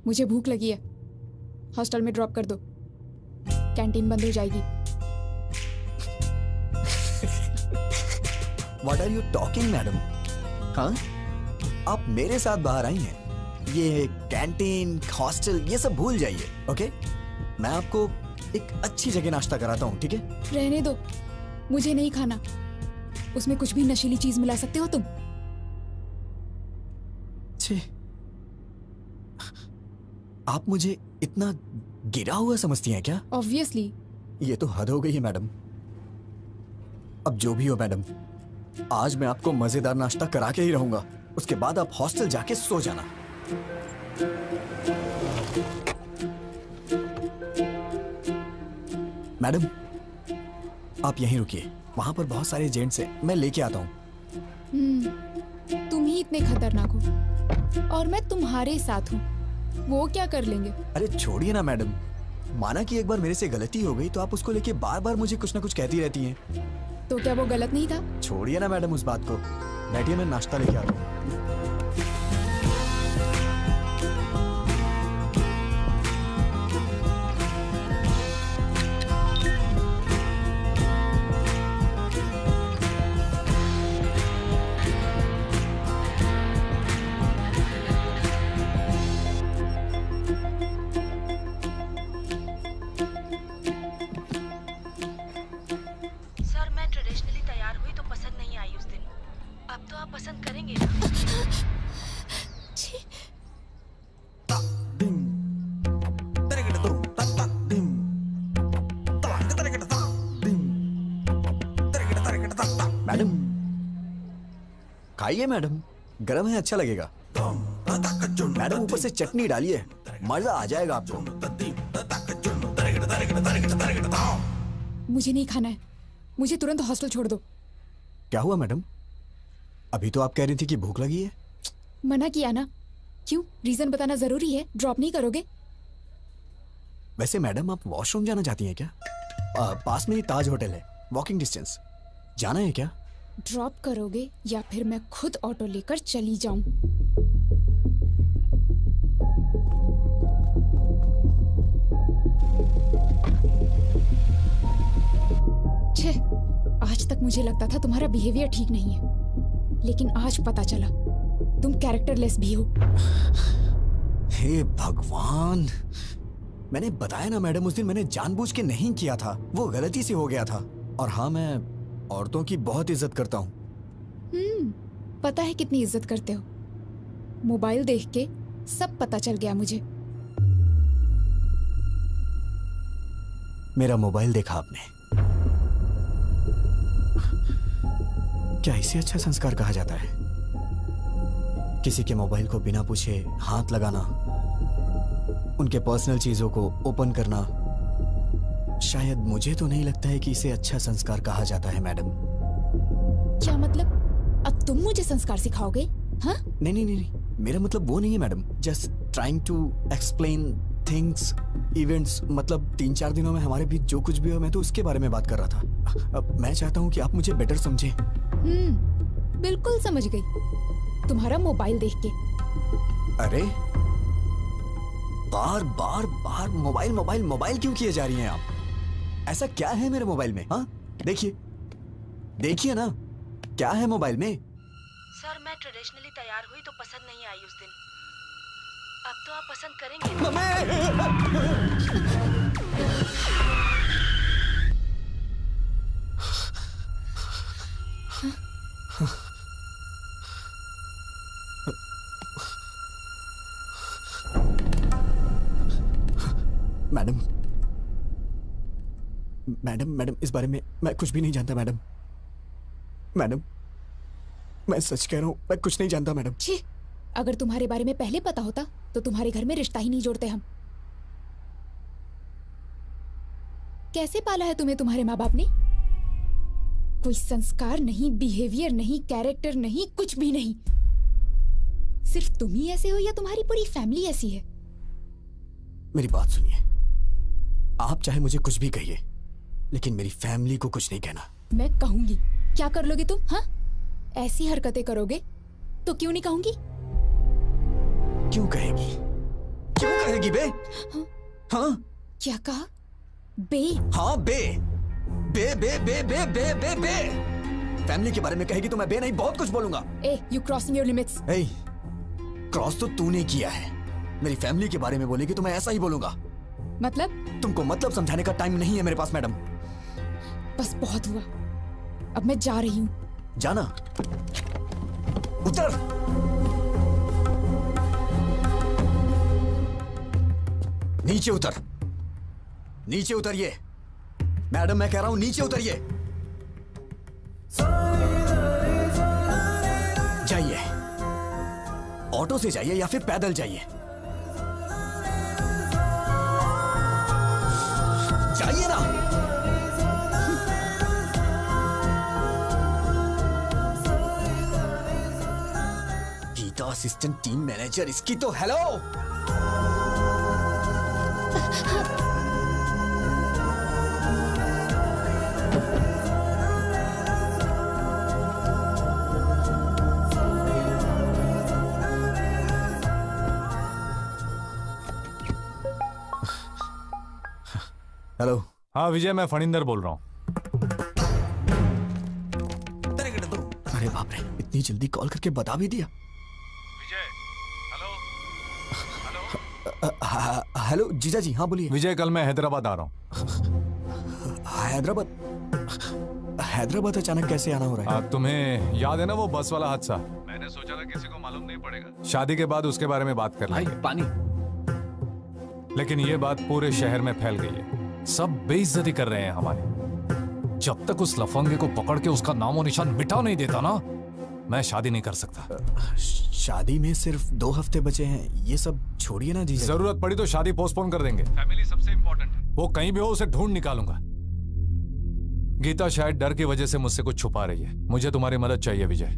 मुझे भूख लगी है, हॉस्टल में ड्रॉप कर दो, कैंटीन बंद हो जाएगी। What are you talking, madam? हाँ, आप मेरे साथ बाहर आई हैं। ये कैंटीन, हॉस्टल, ये सब भूल जाइए, ओके? मैं आपको एक अच्छी जगह नाश्ता कराता हूँ, ठीक है? रहने दो, मुझे नहीं खाना। उसमें कुछ भी नशीली चीज मिला सकते हो तुम। छी, आप मुझे इतना गिरा हुआ समझती हैं क्या? ऑब्वियसली। ये तो हद हो गई है मैडम। अब जो भी हो मैडम, आज मैं आपको मजेदार नाश्ता करा के ही रहूंगा। उसके बाद आप हॉस्टल जाके सो जाना। मैडम, आप यहीं रुकिए, वहां पर बहुत सारे एजेंट्स हैं, मैं लेके आता हूँ। तुम ही इतने खतरनाक हो और मैं तुम्हारे साथ हूँ, वो क्या कर लेंगे? अरे छोड़िए ना मैडम, माना कि एक बार मेरे से गलती हो गई तो आप उसको लेके बार बार मुझे कुछ ना कुछ कहती रहती हैं। तो क्या वो गलत नहीं था? छोड़िए ना मैडम उस बात को, बैठिए, मैं नाश्ता लेके आता हूँ। पसंद करेंगे ना? मैडम खाइए मैडम, गरम है, अच्छा लगेगा। मैडम ऊपर से चटनी डालिए, मजा आ जाएगा आपको। मुझे नहीं खाना है, मुझे तुरंत हॉस्टल छोड़ दो। क्या हुआ मैडम? अभी तो आप कह रही थी कि भूख लगी है। मना किया ना। क्यों, रीजन बताना जरूरी है? ड्रॉप नहीं करोगे? वैसे मैडम आप वॉशरूम जाना चाहती हैं क्या? पास में ही ताज होटल है, वॉकिंग डिस्टेंस। जाना है क्या? ड्रॉप करोगे या फिर मैं खुद ऑटो लेकर चली जाऊं? छे, आज तक मुझे लगता था तुम्हारा बिहेवियर ठीक नहीं है, लेकिन आज पता चला तुम कैरेक्टरलेस भी हो। हे भगवान, मैंने बताया ना मैडम, उस दिन मैंने जानबूझ के नहीं किया था, वो गलती से हो गया था। और हाँ, मैं औरतों की बहुत इज्जत करता हूँ। पता है कितनी इज्जत करते हो। मोबाइल देख के सब पता चल गया मुझे। मेरा मोबाइल देखा आपने? क्या इसे अच्छा संस्कार कहा जाता है? किसी के मोबाइल को बिना पूछे हाथ लगाना, उनके पर्सनल चीजों को ओपन करना, शायद मुझे तो नहीं लगता है कि इसे अच्छा संस्कार कहा जाता है मैडम। क्या मतलब? अब तुम मुझे संस्कार सिखाओगे? हाँ? नहीं नहीं नहीं, मेरा मतलब वो नहीं है madam. Just trying to explain things, events. मतलब 3-4 दिनों में हमारे बीच जो कुछ भी हो, मैं तो उसके बारे में बात कर रहा था। अब मैं चाहता हूँ कि आप मुझे बेटर समझें। बिल्कुल समझ गई, तुम्हारा मोबाइल देख के। अरे बार बार बार मोबाइल मोबाइल मोबाइल क्यों किए जा रही हैं आप? ऐसा क्या है मेरे मोबाइल में? हाँ देखिए, देखिए ना, क्या है मोबाइल में? सर, मैं ट्रेडिशनली तैयार हुई तो पसंद नहीं आई उस दिन। अब तो आप पसंद करेंगे। मैडम मैडम मैडम इस बारे में मैं कुछ भी नहीं जानता मैडम। मैडम मैं सच कह रहा हूँ, मैं कुछ नहीं जानता मैडम। छी, अगर तुम्हारे बारे में पहले पता होता तो तुम्हारे घर में रिश्ता ही नहीं जोड़ते हम। कैसे पाला है तुम्हें तुम्हारे माँ बाप ने? कोई संस्कार नहीं, बिहेवियर नहीं, कैरेक्टर नहीं, कुछ भी नहीं। सिर्फ तुम ही ऐसे हो या तुम्हारी पूरी फैमिली ऐसी है? मेरी बात सुनिए, आप चाहे मुझे कुछ भी कहिए, लेकिन मेरी फैमिली को कुछ नहीं कहना। मैं कहूंगी। क्या कर लोगे तुम? हाँ, ऐसी हरकतें करोगे तो क्यों नहीं कहूंगी? क्यों कहेगी? क्यों कहेगी बे? हाँ? क्या कहा? बे? हाँ बे बे बे बे बे बे बे बे। फैमिली के बारे में कहेगी तो मैं बे नहीं बहुत कुछ बोलूंगा। ए, यू क्रॉसिंग योर लिमिट्स। ए, क्रॉस तो तूने किया है। मेरी फैमिली के बारे में बोलेगी तो मैं ऐसा ही बोलूंगा। मतलब? तुमको मतलब समझाने का टाइम नहीं है मेरे पास मैडम। बस बहुत हुआ, अब मैं जा रही हूँ। जाना? उतर। नीचे उतर, नीचे उतरिए। मैडम मैं कह रहा हूं नीचे उतरिए। जाइए, ऑटो से जाइए या फिर पैदल जाइए। जाइए ना। गीता असिस्टेंट टीम मैनेजर, इसकी तो हेलो। हेलो। हाँ विजय, मैं फणिंदर बोल रहा हूँ। अरे बाप रे, इतनी जल्दी कॉल करके बता भी दिया। विजय, हेलो जीजा जी। हाँ बोलिए। विजय, कल मैं हैदराबाद आ रहा हूँ। हैदराबाद? हैदराबाद अचानक कैसे आना हो रहा है? तुम्हें याद है ना वो बस वाला हादसा? मैंने सोचा था किसी को मालूम नहीं पड़ेगा, शादी के बाद उसके बारे में बात कर लेंगे। पानी। लेकिन ये बात पूरे शहर में फैल गई है, सब बेइज्जती कर रहे हैं हमारी। जब तक उस लफंगे को पकड़ के उसका नामो निशान मिटा नहीं देता ना, मैं शादी नहीं कर सकता। शादी में सिर्फ 2 हफ्ते बचे हैं, ये सब छोड़िए ना जीजा। जरूरत पड़ी तो शादी पोस्टपोन कर देंगे। फैमिली सबसे इंपॉर्टेंट है। वो कहीं भी हो उसे ढूंढ निकालूंगा। गीता शायद डर की वजह से मुझसे कुछ छुपा रही है। मुझे तुम्हारी मदद चाहिए विजय।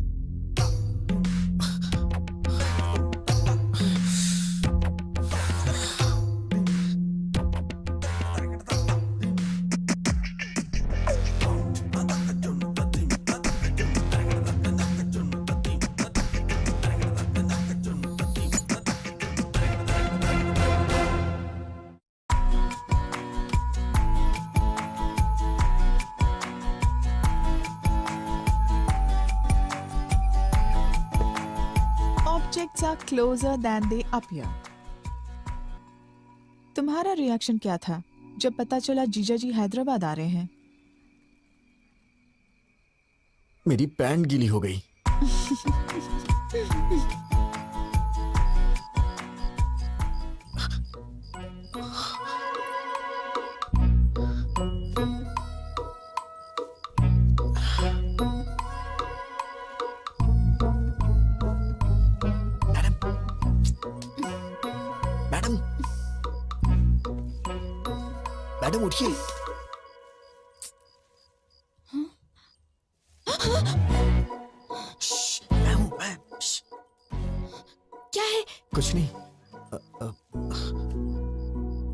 Objects are closer than they appear. तुम्हारा रिएक्शन क्या था जब पता चला जीजा जी हैदराबाद आ रहे हैं? मेरी पैंट गीली हो गई। मैडम उठिए। मैं क्या है? कुछ नहीं।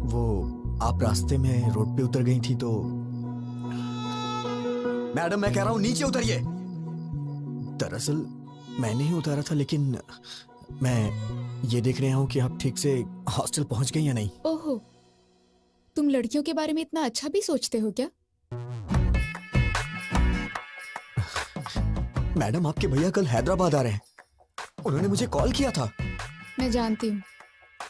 वो आप रास्ते में रोड पे उतर गई थी तो। मैडम मैं कह रहा हूं नीचे उतरिए। दरअसल मैं नहीं उतारा था, लेकिन मैं ये देख रहा हूं कि आप ठीक से हॉस्टल पहुंच गई या नहीं। ओहो, तुम लड़कियों के बारे में इतना अच्छा भी सोचते हो क्या? मैडम आपके भैया कल हैदराबाद आ रहे हैं, उन्होंने मुझे कॉल किया था। मैं जानती हूँ,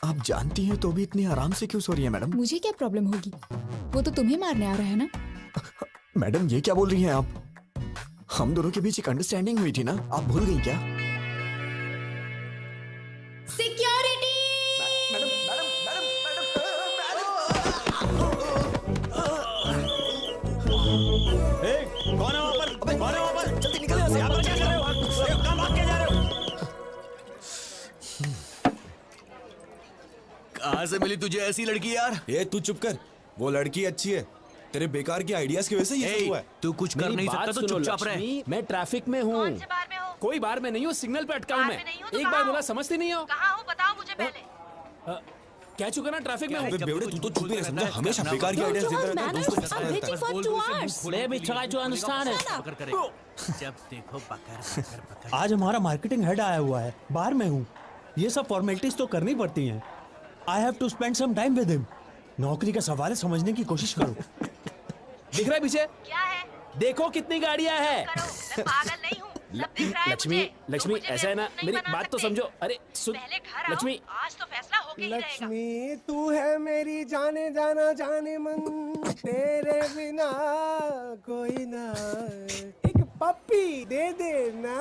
आप जानती हैं तो भी इतनी आराम से क्यों सो रही हैं मैडम? मुझे क्या प्रॉब्लम होगी? वो तो तुम्हें मारने आ रहा है ना। मैडम ये क्या बोल रही हैं आप? हम दोनों के बीच एक अंडरस्टैंडिंग हुई थी ना, आप भूल गई क्या? सिक्योरिटी! कौन है वहाँ पर? कौन है वहाँ पर? जल्दी निकलो यहाँ से। आप क्या कर रहे हो? कहाँ भाग के जा रहे हो? कहाँ से मिली तुझे ऐसी लड़की यार? ये तू चुप कर, वो लड़की अच्छी है, तेरे बेकार के आइडियाज की वजह से ये सब हुआ है। तू कुछ कर नहीं सकता तो चुपचाप रह। मैं ट्रैफिक में हूँ। कोई बार में नहीं हूँ, सिग्नल पे अटका हूँ मैं। एक बार बोला समझते नहीं हो। कहाँ हो बताओ मुझे पहले। कह चुका ना ट्रैफिक में हूँ। बेवड़े तू तो चुप ही रह समझा, हमेशा बेकार के आइडियाज देता रहता है, दोस्तों के साथ रहता है। Baby, try to understand it. जब देखो पकड़। आज हमारा मार्केटिंग हेड आया हुआ है, बाहर में हूँ। ये सब फॉर्मेलिटीज तो करनी पड़ती हैं। I have to spend some time with him. नौकरी का सवाल है, समझने की कोशिश करो। दिख रहा है पीछे? क्या है? देखो कितनी गाड़ियाँ हैं। मैं पागल नहीं हूँ। सब दिख रहा है लक्ष्मी, मुझे। लक्ष्मी ऐसा है ना, मेरी बात तो समझो। अरे सुन, पहले घर आओ, लक्ष्मी। आज तो फैसला होके ही रहेगा। लक्ष्मी तू है मेरी जाने जाना जाने मन, तेरे बिना कोई ना, एक पप्पी दे दे ना।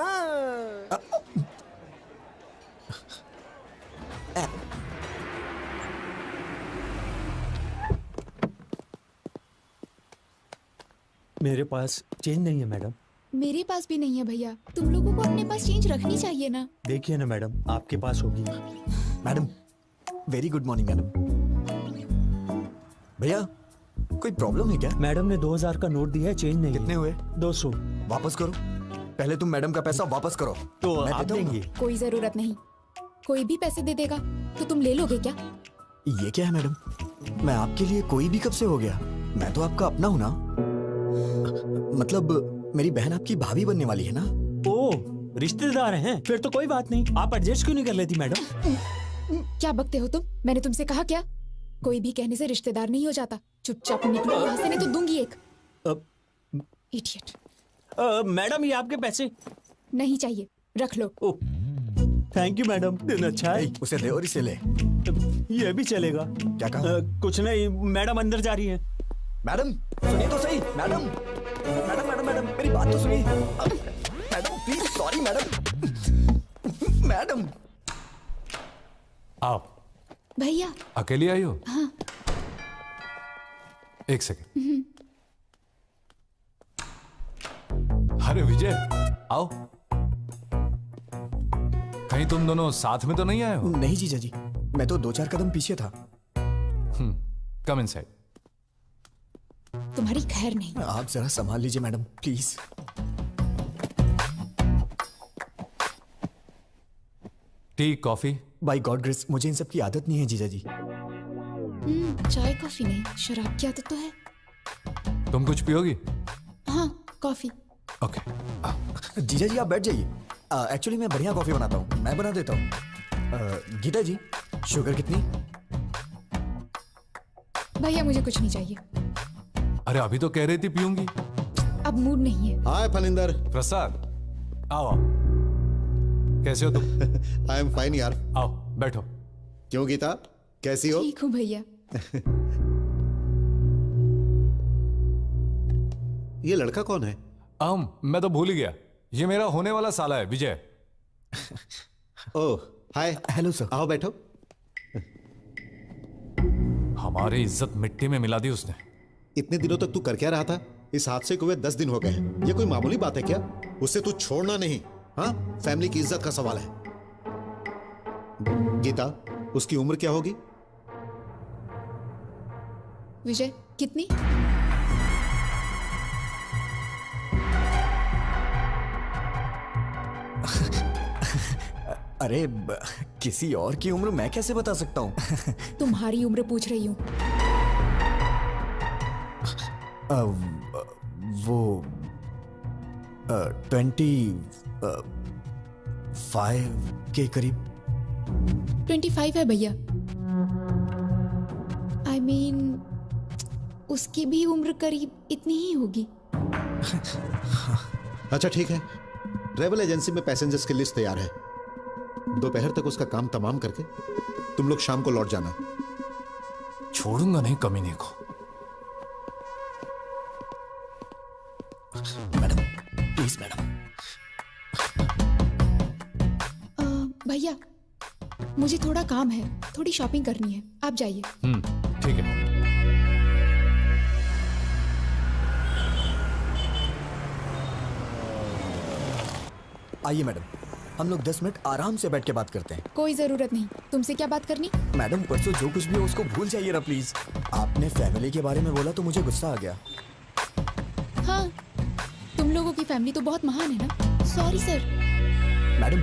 मेरे पास चेंज नहीं है मैडम। मेरे पास भी नहीं है भैया। तुम लोगों को अपने पास चेंज रखनी चाहिए ना। देखिए ना मैडम, आपके पास होगी। Madam very good morning madam. भैया कोई प्रॉब्लम है क्या? मैडम ने 2000 का नोट दिया है, चेंज नहीं। कितने हुए? 200। वापस करो। पहले तुम मैडम का पैसा वापस करो। तो मैं आप देता हूँ। देंगी? कोई जरूरत नहीं। कोई भी पैसे दे देगा तो तुम ले लोगे क्या? ये क्या है मैडम? मैं आपके लिए कोई भी कब से हो गया? मैं तो आपका अपना हूँ ना। मतलब मेरी बहन आपकी भाभी बनने वाली है ना। ओ, रिश्तेदार हैं? फिर तो कोई बात नहीं। आप एडजस्ट क्यों नहीं कर लेती मैडम? क्या बकते हो तुम? मैंने तुमसे कहा क्या? कोई भी कहने से रिश्तेदार नहीं हो जाता। चुपचाप निकलो यहाँ से, नहीं तो दूंगी एक। इडियट। मैडम ये आपके पैसे। नहीं चाहिए, रख लो। थैंक यू मैडम, दिन अच्छा है। उसे दे और इसे ले। ये भी चलेगा। क्या कहा? कुछ नहीं, मैडम अंदर जा रही है। मैडम सुनिए तो सही। मैडम मैडम मैडम मैडम मेरी बात तो सुनिए। Madam please, sorry madam. Madam आप भैया अकेली आई हो? हाँ। एक सेकंड। अरे विजय आओ। कहीं तुम दोनों साथ में तो नहीं आए हो? नहीं जीजा जी, मैं तो 2-4 कदम पीछे था। Come inside. तुम्हारी खैर नहीं। आप जरा संभाल लीजिए madam please. Tea coffee? By God grace मुझे इन सब की आदत नहीं है जीजा जी। चाय कॉफी नहीं, शराब की आदत तो है। तुम कुछ पियोगी? हाँ कॉफी। ओके। जीजा जी आप बैठ जाइए। एक्चुअली मैं बढ़िया कॉफी बनाता हूँ, मैं बना देता हूँ। गीता जी शुगर कितनी? भैया मुझे कुछ नहीं चाहिए। अरे अभी तो कह रही थी पीऊंगी। अब मूड नहीं है। हाय फनिंदर। प्रसाद आओ। कैसे हो तुम? आई एम फाइन यार। आओ बैठो। क्यों गीता, कैसी हो? ठीक हूँ भैया। ये लड़का कौन है? मैं तो भूल ही गया। ये मेरा होने वाला साला है विजय। ओह हाय। Hello sir. आओ बैठो। हमारी इज्जत मिट्टी में मिला दी उसने। इतने दिनों तक तू कर क्या रहा था? इस हादसे को हुए 10 दिन हो गए हैं। ये कोई मामूली बात है क्या? उससे तू छोड़ना नहीं। हाँ, फैमिली की इज्जत का सवाल है। गीता उसकी उम्र क्या होगी? विजय कितनी? अरे किसी और की उम्र मैं कैसे बता सकता हूँ? तुम्हारी उम्र पूछ रही हूँ। वो 25 के करीब। 25 है भैया। I mean, उसकी भी उम्र करीब इतनी ही होगी। अच्छा ठीक है, ट्रेवल एजेंसी में पैसेंजर्स की लिस्ट तैयार है। दोपहर तक उसका काम तमाम करके तुम लोग शाम को लौट जाना। छोड़ूंगा नहीं कमीने को। Madam please madam. भैया मुझे थोड़ा काम है, थोड़ी शॉपिंग करनी है, आप जाइए। ठीक है। आइए मैडम, हम लोग 10 मिनट आराम से बैठ के बात करते हैं। कोई जरूरत नहीं, तुमसे क्या बात करनी? मैडम परसों जो कुछ भी हो उसको भूल जाइए ना प्लीज। आपने फैमिली के बारे में बोला तो मुझे गुस्सा आ गया। हाँ, तुम लोगों की फैमिली तो बहुत महान है ना। Sorry sir. मैडम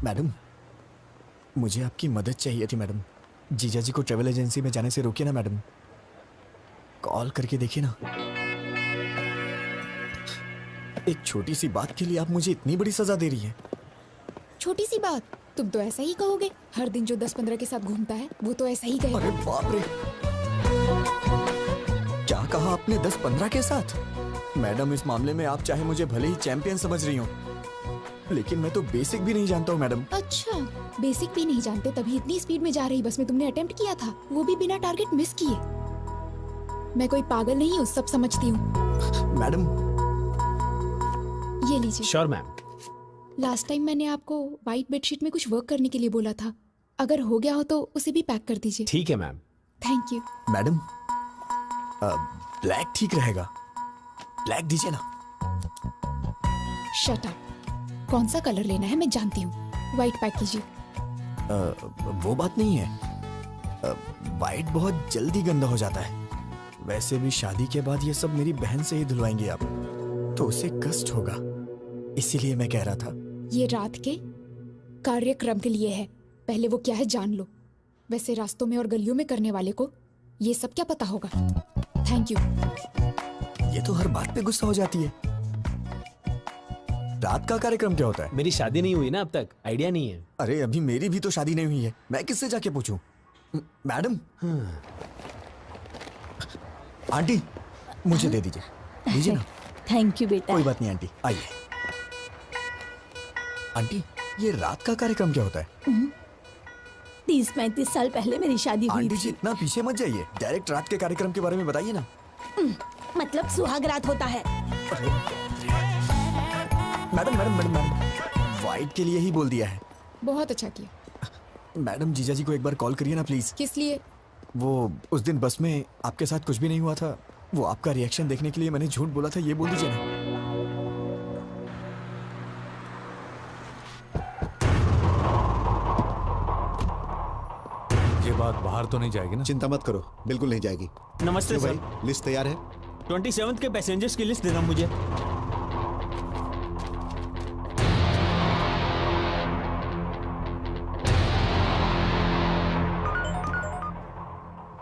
मैडम मुझे आपकी मदद चाहिए थी मैडम। जीजा जी को ट्रेवल एजेंसी में जाने से रोकिए ना मैडम। कॉल करके देखिए ना। एक छोटी सी बात के लिए आप मुझे इतनी बड़ी सजा दे रही हैं। छोटी सी बात? तुम तो ऐसा ही कहोगे। हर दिन जो 10-15 के साथ घूमता है वो तो ऐसा ही कहेगा। अरे बाप रे, क्या कहा आपने 10-15 के साथ? मैडम इस मामले में आप चाहे मुझे भले ही चैंपियन समझ रही हो, लेकिन मैं तो बेसिक भी नहीं जानता हूँ मैडम। अच्छा, बेसिक भी नहीं जानते तभी इतनी स्पीड में जा रही बस में तुमने अटेम्प्ट किया था, वो भी बिना टारगेट मिस किए। मैं कोई पागल नहीं हूँ, सब समझती हूँ। मैडम ये लीजिए। Sure ma'am. लास्ट टाइम मैंने आपको व्हाइट बेडशीट में कुछ वर्क करने के लिए बोला था, अगर हो गया हो तो उसे भी पैक कर दीजिए। ठीक है ma'am. Thank you. Madam black ठीक रहेगा, ब्लैक दीजिए ना। Shut up. कौन सा कलर लेना है मैं जानती हूँ, व्हाइट पैक कीजिए। वो बात नहीं है, व्हाइट बहुत जल्दी गंदा हो जाता है। वैसे भी शादी के बाद ये सब मेरी बहन से ही धुलवाएंगे आप, तो उसे कष्ट होगा, इसीलिए मैं कह रहा था। ये रात के कार्यक्रम के लिए है, पहले वो क्या है जान लो। वैसे रास्तों में और गलियों में करने वाले को ये सब क्या पता होगा। Thank you. ये तो हर बात पे गुस्सा हो जाती है। रात का कार्यक्रम क्या होता है? मेरी शादी नहीं हुई ना अब तक, आइडिया नहीं है। अरे अभी मेरी भी तो शादी नहीं हुई है, मैं किससे जाके पूछूं? मैडम आंटी मुझे दे दीजिए, दीजिए ना। थैंक यू बेटा। कोई बात नहीं आंटी, आइए। आंटी ये रात का कार्यक्रम क्या होता है? 30-35 साल पहले मेरी शादी हुई आंटी जी इतना पीछे मत जाइए, डायरेक्ट रात के कार्यक्रम के बारे में बताइए ना। मतलब सुहाग रात होता है। Madam madam madam madam white के लिए ही बोल दिया है। बहुत अच्छा किया। मैडम जीजा जी को एक बार कॉल करिए ना प्लीज। किस लिए? वो उस दिन बस में आपके साथ कुछ भी नहीं हुआ था, वो आपका रिएक्शन देखने के लिए मैंने झूठ बोला था, ये बोल दीजिए ना। ये बात बाहर तो नहीं जाएगी ना? चिंता मत करो, बिल्कुल नहीं जाएगी। नमस्ते भाई, सर। लिस्ट तैयार है? 27 के पैसेंजर्स की लिस्ट देना मुझे।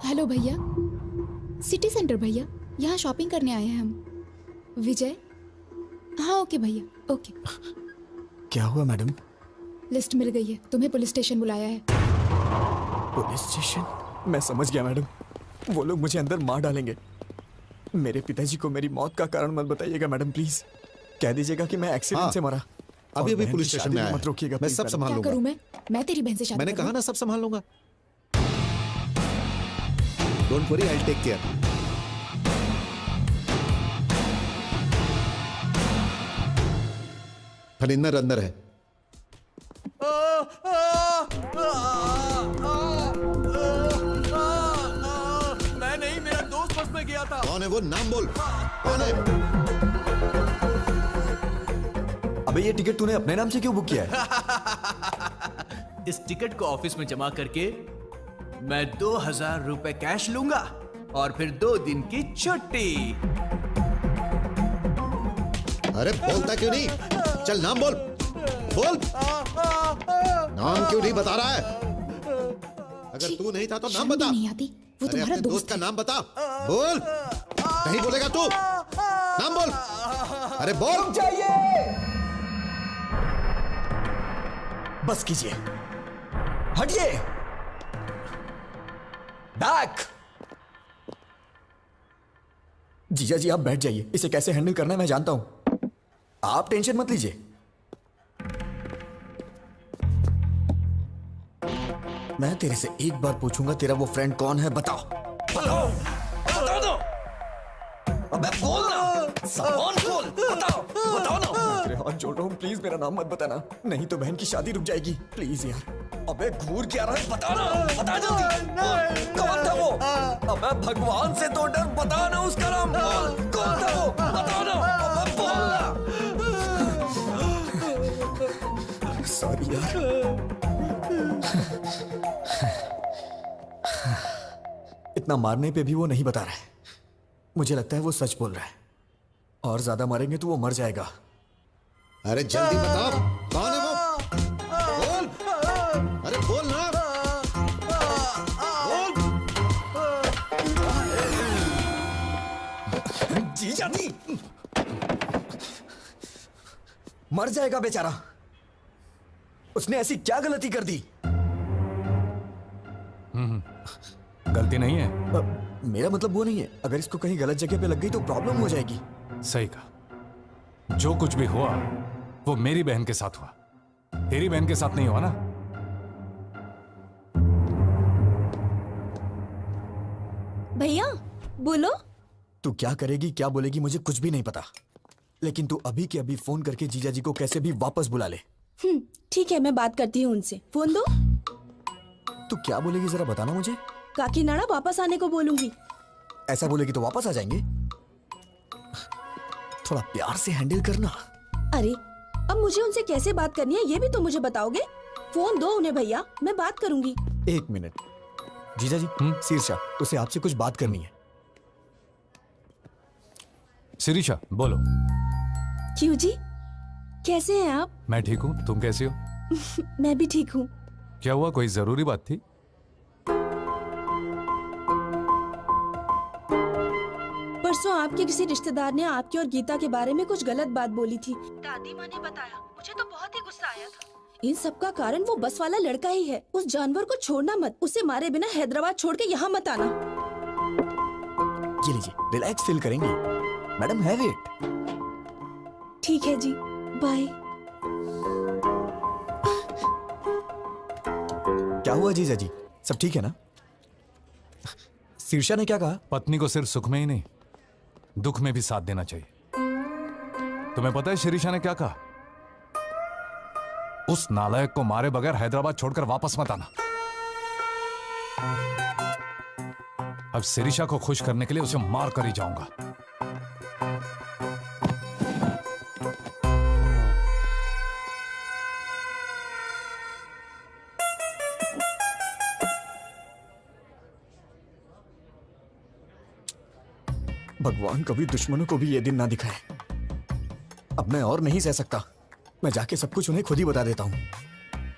हेलो भैया, सिटी सेंटर भैया, यहाँ शॉपिंग करने आए हैं हम। विजय? हाँ ओके भैया, ओके। क्या हुआ मैडम? लिस्ट मिल गई है, तुम्हें पुलिस स्टेशन बुलाया है। Police station? मैं समझ गया मैडम, वो लोग मुझे अंदर मार डालेंगे। मेरे पिताजी को मेरी मौत का कारण मत बताइएगा मैडम प्लीज। कह दीजिएगा कि मैं एक्सीडेंट से मरा। अभी अभी पुलिस स्टेशन में आया। मत रोकिएगा, मैं सब संभाल क्या लूंगा। करूँ मैं तेरी बहन से शादी मैंने करूं? कहा ना सब संभाल लूंगा। Don't worry, I will take care. Phanindar अंदर है। मैं नहीं, मेरा दोस्त बस में गया था। कौन है वो? नाम बोल। कौन है? अबे ये टिकट तूने अपने नाम से क्यों बुक किया है? इस टिकट को ऑफिस में जमा करके मैं 2000 रुपए कैश लूंगा और फिर 2 दिन की छुट्टी। अरे बोलता क्यों नहीं? चल नाम बोल, बोल। नाम क्यों नहीं बता रहा है? अगर तू नहीं था तो नाम बता। नहीं आती, वो अरे तुम्हारा अपने दोस्त का नाम बता, बोल। नहीं बोलेगा तू? नाम बोल। अरे बोल। बस कीजिए, हटिए। बैक। जीजा जी आप बैठ जाइए, इसे कैसे हैंडल करना है मैं जानता हूं, आप टेंशन मत लीजिए। मैं तेरे से एक बार पूछूंगा, तेरा वो फ्रेंड कौन है? बताओ बताओ बताओ दो। अबे बोल ना, सामान बोल, बताओ बताओ ना। तेरे हाथ जोड़ रहा हूँ, प्लीज मेरा नाम मत बताना, नहीं तो बहन की शादी रुक जाएगी, प्लीज यार। अबे घूर क्या रहा है, बता ना, बता जल्दी। कौन था वो? अबे भगवान से तो डर, बता ना उसका नाम बोल। कौन था वो? बता ना, अबे बोल ना। सॉरी यार। इतना मारने पे भी वो नहीं बता रहा है। मुझे लगता है वो सच बोल रहा है, और ज्यादा मारेंगे तो वो मर जाएगा। अरे जल्दी बताओ, कौन है वो? बोल, अरे बोल ना, बोल। जीजा जी, मर जाएगा बेचारा। उसने ऐसी क्या गलती कर दी? गलती नहीं है। मेरा मतलब वो नहीं है, अगर इसको कहीं गलत जगह पे लग गई तो प्रॉब्लम हो जाएगी। सही कहा। जो कुछ भी हुआ वो मेरी बहन के साथ हुआ, तेरी बहन के साथ नहीं हुआ ना। भैया बोलो। तू क्या करेगी, क्या बोलेगी, मुझे कुछ भी नहीं पता, लेकिन तू अभी के अभी फोन करके जीजा जी को कैसे भी वापस बुला ले। ठीक है, मैं बात करती हूँ उनसे। फोन दो। तू क्या बोलेगी जरा बताना मुझे। काकीनाडा वापस आने को बोलूंगी। ऐसा बोलेगी तो वापस आ जाएंगे। थोड़ा प्यार से हैंडल करना। अरे अब मुझे उनसे कैसे बात करनी है ये भी तो मुझे बताओगे। फोन दो उन्हें भैया, मैं बात करूंगी। एक मिनट जीजा जी। शीर्षा, उसे आपसे कुछ बात करनी है। शिरीषा बोलो। क्यों जी, कैसे हैं आप? मैं ठीक हूँ, तुम कैसी हो? मैं भी ठीक हूँ। क्या हुआ, कोई जरूरी बात थी? परसों आपके किसी रिश्तेदार ने आपकी और गीता के बारे में कुछ गलत बात बोली थी। दादी माँ ने बताया, मुझे तो बहुत ही गुस्सा आया था। इन सब का कारण वो बस वाला लड़का ही है। उस जानवर को छोड़ना मत, उसे मारे बिना हैदराबाद छोड़ के यहाँ मत आना। ये लीजिए, रिलैक्स फील करेंगे मैडम, हैव इट। ठीक है जी, बाय। क्या हुआ जीजा जी, सब ठीक है ना? शीर्षा ने क्या कहा? पत्नी को सिर्फ सुख में ही नहीं दुख में भी साथ देना चाहिए। तुम्हें पता है शिरीषा ने क्या कहा? उस नालायक को मारे बगैर हैदराबाद छोड़कर वापस मत आना। अब शिरीषा को खुश करने के लिए उसे मार कर ही जाऊंगा। भगवान कभी दुश्मनों को भी ये दिन ना दिखाए। अब मैं और नहीं सह सकता, मैं जाके सब कुछ उन्हें खुद ही बता देता हूँ।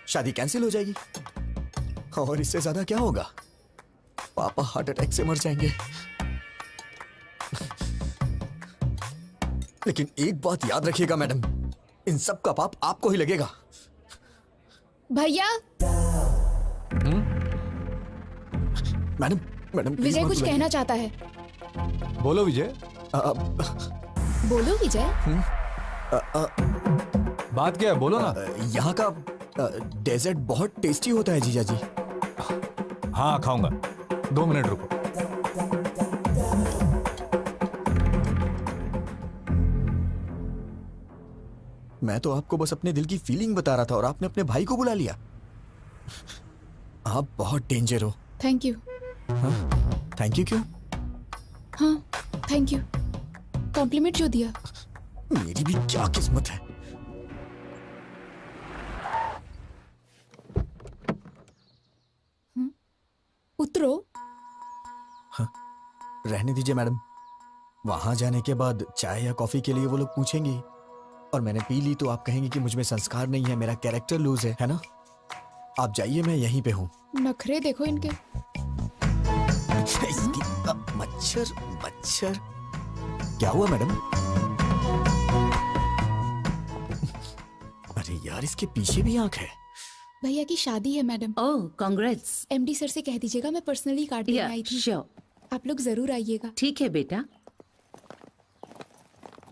शादी कैंसिल हो जाएगी, और इससे ज्यादा क्या होगा? पापा हार्ट अटैक से मर जाएंगे। लेकिन एक बात याद रखिएगा मैडम, इन सब का पाप आपको ही लगेगा। भैया। मैडम मैडम विजय कुछ कहना चाहता है। बोलो विजय। बोलो विजय। बात क्या है, बोलो ना। यहाँ का डेजर्ट बहुत टेस्टी होता है जीजा जी। हाँ खाऊंगा, 2 मिनट रुको। मैं तो आपको बस अपने दिल की फीलिंग बता रहा था और आपने अपने भाई को बुला लिया। आप बहुत डेंजर हो। Thank you. थैंक यू क्यों? हाँ थैंक यू, कॉम्प्लीमेंट जो दिया। मेरी भी क्या किस्मत है। उतरो। हाँ, रहने दीजिए मैडम। वहां जाने के बाद चाय या कॉफी के लिए वो लोग पूछेंगे, और मैंने पी ली तो आप कहेंगे कि मुझ में संस्कार नहीं है, मेरा कैरेक्टर लूज है ना? आप जाइए, मैं यहीं पे हूँ। नखरे देखो इनके। मच्छर मच्छर। क्या हुआ मैडम? अरे यार, इसके पीछे भी आंख है। भैया की शादी है मैडम। ओह कांग्रेट्स। एमडी सर से कह दीजिएगा मैं पर्सनली कार्ड लेने आई थी। आप लोग जरूर आइएगा। ठीक है बेटा।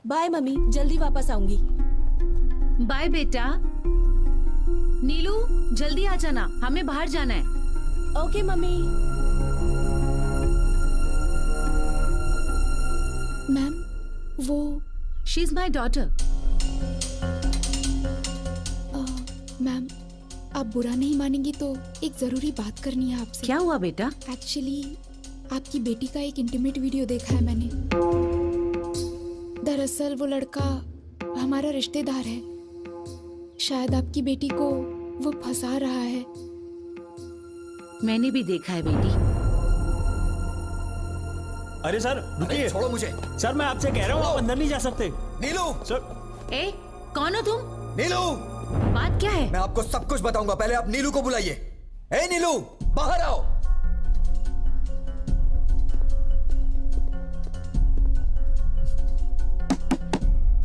बाय मम्मी, जल्दी वापस आऊंगी। बाय बेटा। नीलू जल्दी आ जाना, हमें बाहर जाना है। Okay mummy. मैम वो she is my daughter. Ma'am आप बुरा नहीं मानेंगी तो एक जरूरी बात करनी है आपसे। क्या हुआ बेटा? एक्चुअली आपकी बेटी का एक इंटीमेट वीडियो देखा है मैंने। दरअसल वो लड़का हमारा रिश्तेदार है। शायद आपकी बेटी को वो फंसा रहा है। मैंने भी देखा है बेटी। अरे सर रुकिए, छोड़ो मुझे। सर मैं आपसे कह रहा हूँ आप अंदर नहीं जा सकते। नीलू सर। ए कौन हो तुम? नीलू बात क्या है? मैं आपको सब कुछ बताऊंगा, पहले आप नीलू को बुलाइए। ए नीलू बाहर आओ।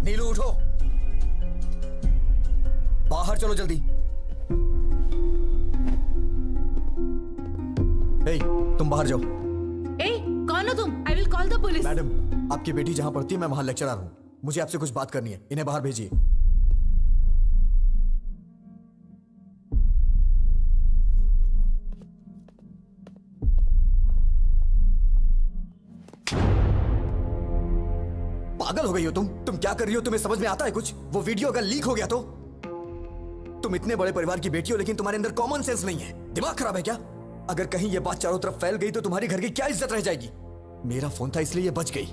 नीलू उठो, बाहर चलो जल्दी। ए तुम बाहर जाओ। ए कौन हो तुम? I will call the police. Madam आपकी बेटी जहां पढ़ती है मैं वहां लेक्चरर हूं, मुझे आपसे कुछ बात करनी है, इन्हें बाहर भेजिए। पागल हो गई हो तुम क्या कर रही हो? तुम्हें समझ में आता है कुछ? वो वीडियो अगर लीक हो गया तो? तुम इतने बड़े परिवार की बेटी हो लेकिन तुम्हारे अंदर कॉमन सेंस नहीं है। दिमाग खराब है क्या? अगर कहीं ये बात चारों तरफ फैल गई तो तुम्हारे घर की क्या इज्जत रह जाएगी? मेरा फोन था इसलिए ये बच गई।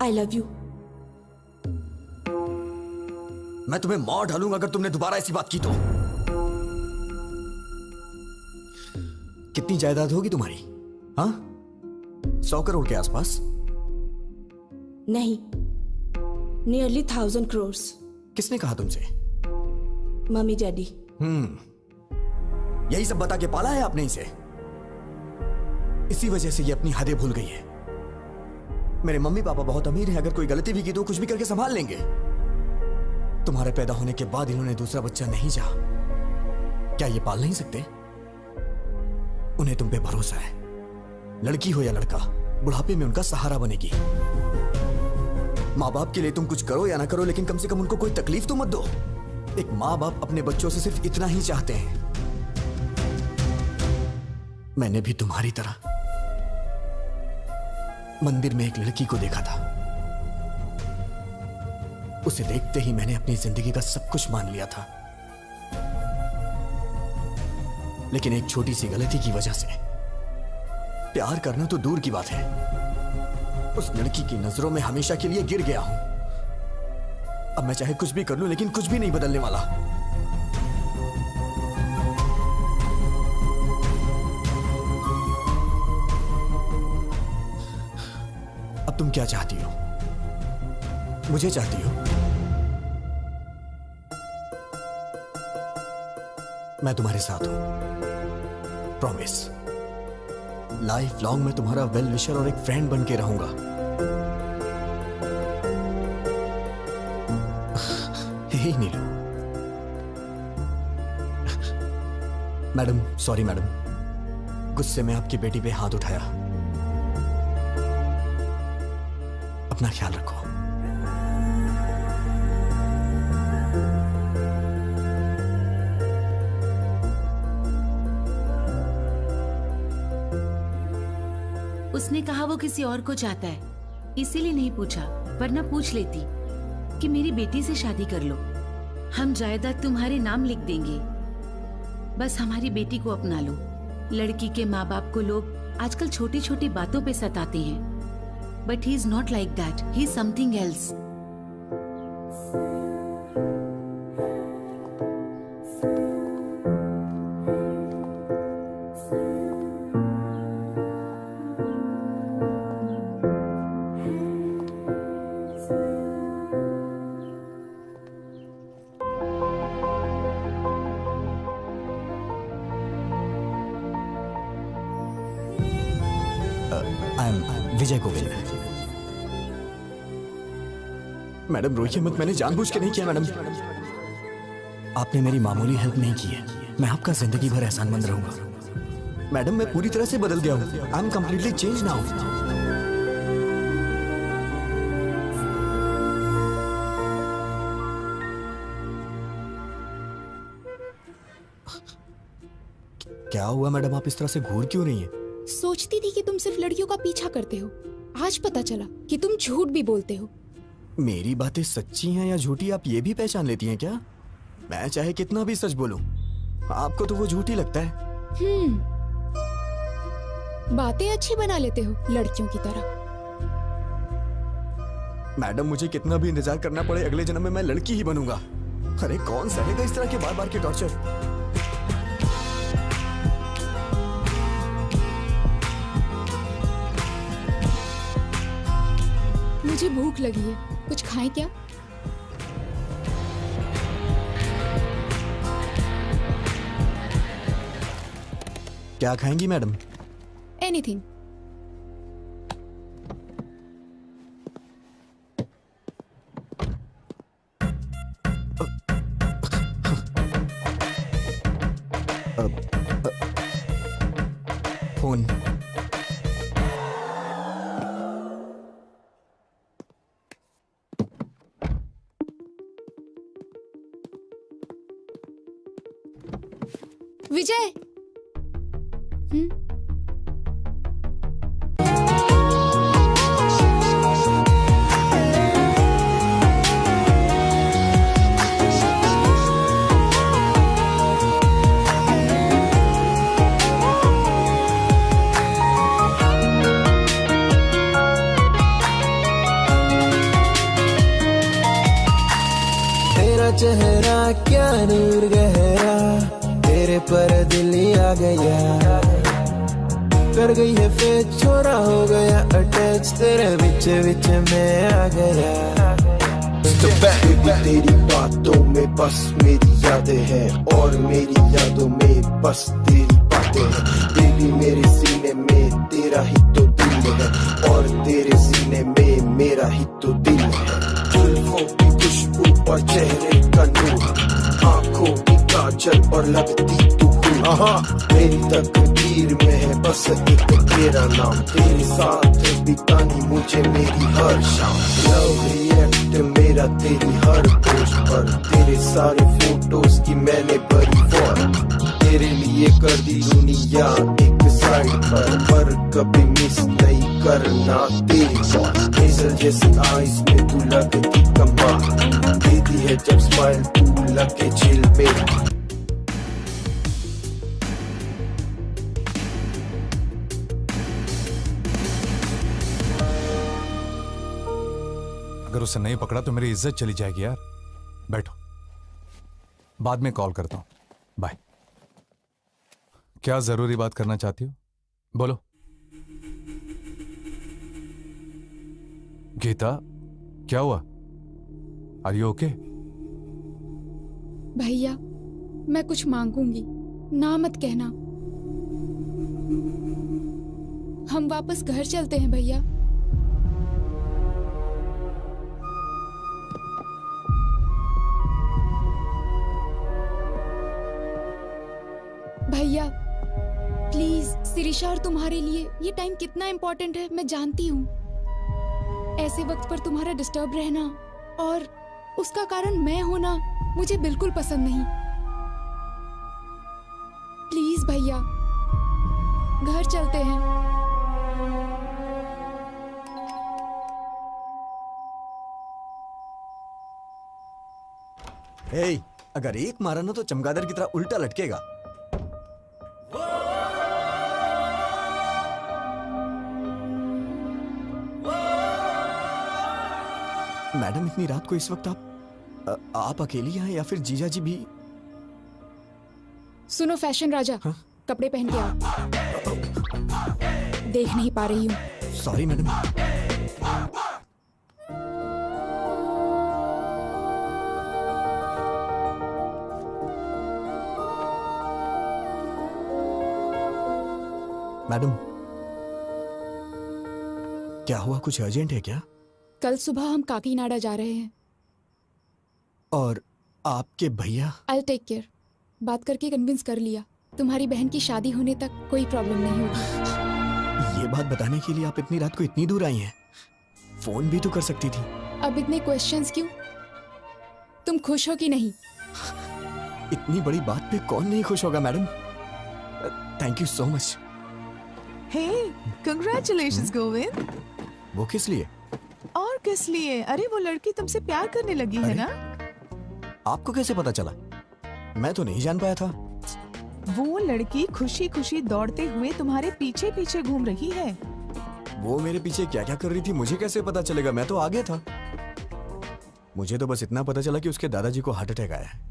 I love you. मैं तुम्हें मार डालूंगा अगर तुमने दोबारा ऐसी बात की तो। कितनी जायदाद होगी तुम्हारी? हाँ 100 करोड़ के आसपास? नहीं, नियरली 1000 crores। किसने कहा तुमसे? Mummy daddy. यही सब बता के पाला है आपने इसे? इसी वजह से ये अपनी हदें भूल गई है। मेरे मम्मी पापा बहुत अमीर हैं, अगर कोई गलती भी की तो कुछ भी करके संभाल लेंगे। तुम्हारे पैदा होने के बाद इन्होंने दूसरा बच्चा नहीं चाहा। क्या ये पाल नहीं सकते? उन्हें तुम पे भरोसा है। लड़की हो या लड़का, बुढ़ापे में उनका सहारा बनेगी। माँ बाप के लिए तुम कुछ करो या ना करो, लेकिन कम से कम उनको कोई तकलीफ तो मत दो। एक माँ बाप अपने बच्चों से सिर्फ इतना ही चाहते हैं। मैंने भी तुम्हारी तरह मंदिर में एक लड़की को देखा था। उसे देखते ही मैंने अपनी जिंदगी का सब कुछ मान लिया था, लेकिन एक छोटी सी गलती की वजह से प्यार करना तो दूर की बात है, उस लड़की की नजरों में हमेशा के लिए गिर गया हूं। अब मैं चाहे कुछ भी कर लूं, लेकिन कुछ भी नहीं बदलने वाला। अब तुम क्या चाहती हो? मुझे चाहती हो? मैं तुम्हारे साथ हूं, प्रॉमिस। लाइफ लॉन्ग मैं तुम्हारा वेल विशर और एक फ्रेंड बन के रहूंगा। हे नीलू। मैडम सॉरी मैडम, गुस्से में आपकी बेटी पे हाथ उठाया। अपना ख्याल रखो। उसने कहा वो किसी और को चाहता है, इसीलिए नहीं पूछा, वरना पूछ लेती कि मेरी बेटी से शादी कर लो, हम जायदाद तुम्हारे नाम लिख देंगे, बस हमारी बेटी को अपना लो। लड़की के माँ बाप को लोग आजकल छोटी छोटी बातों पे सताते हैं, but he is not like that, he is something else. Vijay Govil. Madam रोइए मत, मैंने जानबूझ के नहीं किया मैडम। आपने मेरी मामूली हेल्प नहीं की है, मैं आपका जिंदगी भर एहसानमंद रहूंगा। मैडम मैं पूरी तरह से बदल गया हूं, I am completely change now. क्या हुआ मैडम, आप इस तरह से घूर क्यों रही हैं? सोचती थी कि तुम सिर्फ लड़कियों का पीछा करते हो, आज पता चला कि तुम झूठ भी बोलते हो। मेरी बातें सच्ची हैं या झूठी आप ये भी पहचान लेती हैं क्या? मैं चाहे कितना भी सच बोलूं, आपको तो वो झूठी लगता है। बातें अच्छी बना लेते हो लड़कियों की तरह। मैडम मुझे कितना भी इंतजार करना पड़े, अगले जन्म में मैं लड़की ही बनूंगा। अरे कौन सहेगा इस तरह के बार बार के टॉर्चर? मुझे भूख लगी है, कुछ खाएं क्या? क्या खाएंगी मैडम? एनीथिंग। फोन। विजय। तेरा चेहरा क्या नूर गहरा, तेरे पर दिल आ गया, कर गई है फेज, छोरा हो गया अटैच, तेरे विच विच में आ गया। तेरी बातों में बस मेरी यादें हैं और मेरी यादों में बस तेरी बातें हैं। बेबी मेरे सीने में तेरा ही तो दिल है और तेरे सीने में मेरा ही तो दिल है। जुल्फों की खुशबू और चेहरे का नूर, आंखों की काजल और लगती तू मेरी तकदीर में है बस एक तेरा नाम, तेरे साथ बितानी मुझे मेरी हर शाम। लव रिएक्ट मेरा तेरी हर पोस्ट पर, तेरे सारे फोटोज की मैंने भरी फॉर, तेरे लिए कर दी दुनिया एक साइड पर कभी मिस नहीं करना तेरी बात। हेजल जैसी आईज में तू लगती कमाल, देती है जब स्माइल तू लगे चिल में। अगर उसे नहीं पकड़ा तो मेरी इज्जत चली जाएगी यार। बैठो, बाद में कॉल करता हूं, बाय। क्या जरूरी बात करना चाहती हो? बोलो। गीता, क्या हुआ? Are you okay? भैया, मैं कुछ मांगूंगी, ना मत कहना। हम वापस घर चलते हैं भैया। भैया प्लीज, सिरिशा और तुम्हारे लिए ये टाइम कितना इम्पोर्टेंट है मैं जानती हूँ। ऐसे वक्त पर तुम्हारा डिस्टर्ब रहना और उसका कारण मैं होना मुझे बिल्कुल पसंद नहीं। प्लीज भैया, घर चलते हैं। हे, अगर एक मारा ना तो चमगादड़ की तरह उल्टा लटकेगा। मैडम इतनी रात को इस वक्त आप अकेली हैं या फिर जीजा जी भी? सुनो फैशन राजा, कपड़े पहन के आओ। देख नहीं पा रही हूँ। Sorry madam. मैडम क्या हुआ, कुछ अर्जेंट है क्या? कल सुबह हम काकीनाडा जा रहे हैं। और आपके भैया? I'll take care. बात करके कन्विंस कर लिया, तुम्हारी बहन की शादी होने तक कोई प्रॉब्लम नहीं होगी। ये बात बताने के लिए आप इतनी रात को इतनी दूर आई हैं? फोन भी तो कर सकती थी। अब इतने क्वेश्चंस क्यों? तुम खुश हो कि नहीं? इतनी बड़ी बात पे कौन नहीं खुश होगा madam? Thank you so much. Hey, congratulations Govind. वो किस लिए? और किस लिए? अरे वो लड़की तुमसे प्यार करने लगी है ना? आपको कैसे पता चला? मैं तो नहीं जान पाया था। वो लड़की खुशी खुशी दौड़ते हुए तुम्हारे पीछे पीछे घूम रही है। वो मेरे पीछे क्या क्या कर रही थी मुझे कैसे पता चलेगा? मैं तो आगे था। मुझे तो बस इतना पता चला कि उसके दादाजी को हार्ट अटैक आया है।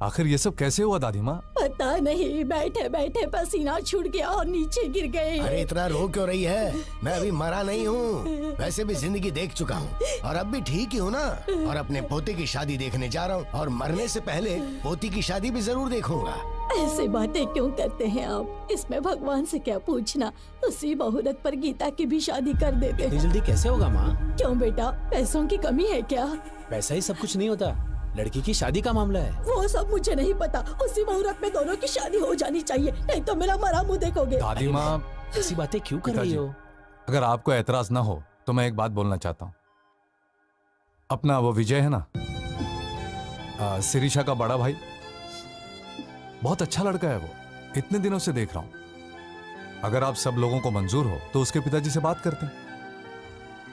आखिर ये सब कैसे हुआ दादी माँ? पता नहीं, बैठे बैठे पसीना छूट गया और नीचे गिर गए। अरे इतना रो क्यों रही है? मैं अभी मरा नहीं हूँ, वैसे भी जिंदगी देख चुका हूँ और अब भी ठीक ही हूँ ना। और अपने पोते की शादी देखने जा रहा हूँ और मरने से पहले पोती की शादी भी जरूर देखूंगा। ऐसी बातें क्यों करते हैं आप? इसमें भगवान से क्या पूछना? उसी मुहूर्त पर गीता की भी शादी कर देते हैं। जल्दी कैसे होगा माँ? क्यों बेटा, पैसों की कमी है क्या? पैसा ही सब कुछ नहीं होता, लड़की की शादी का मामला है। वो सब मुझे नहीं पता। उसी मुहूर्त में दोनों की शादी हो जानी चाहिए, नहीं तो मेरा मरा मुंह देखोगे। दादी माँ ऐसी बातें क्यों कर रही हो? अगर आपको एतराज ना हो तो मैं एक बात बोलना चाहता हूँ। अपना वो विजय है ना, शिरीषा का बड़ा भाई, बहुत अच्छा लड़का है वो, इतने दिनों से देख रहा हूं। अगर आप सब लोगों को मंजूर हो तो उसके पिताजी से बात करते हैं।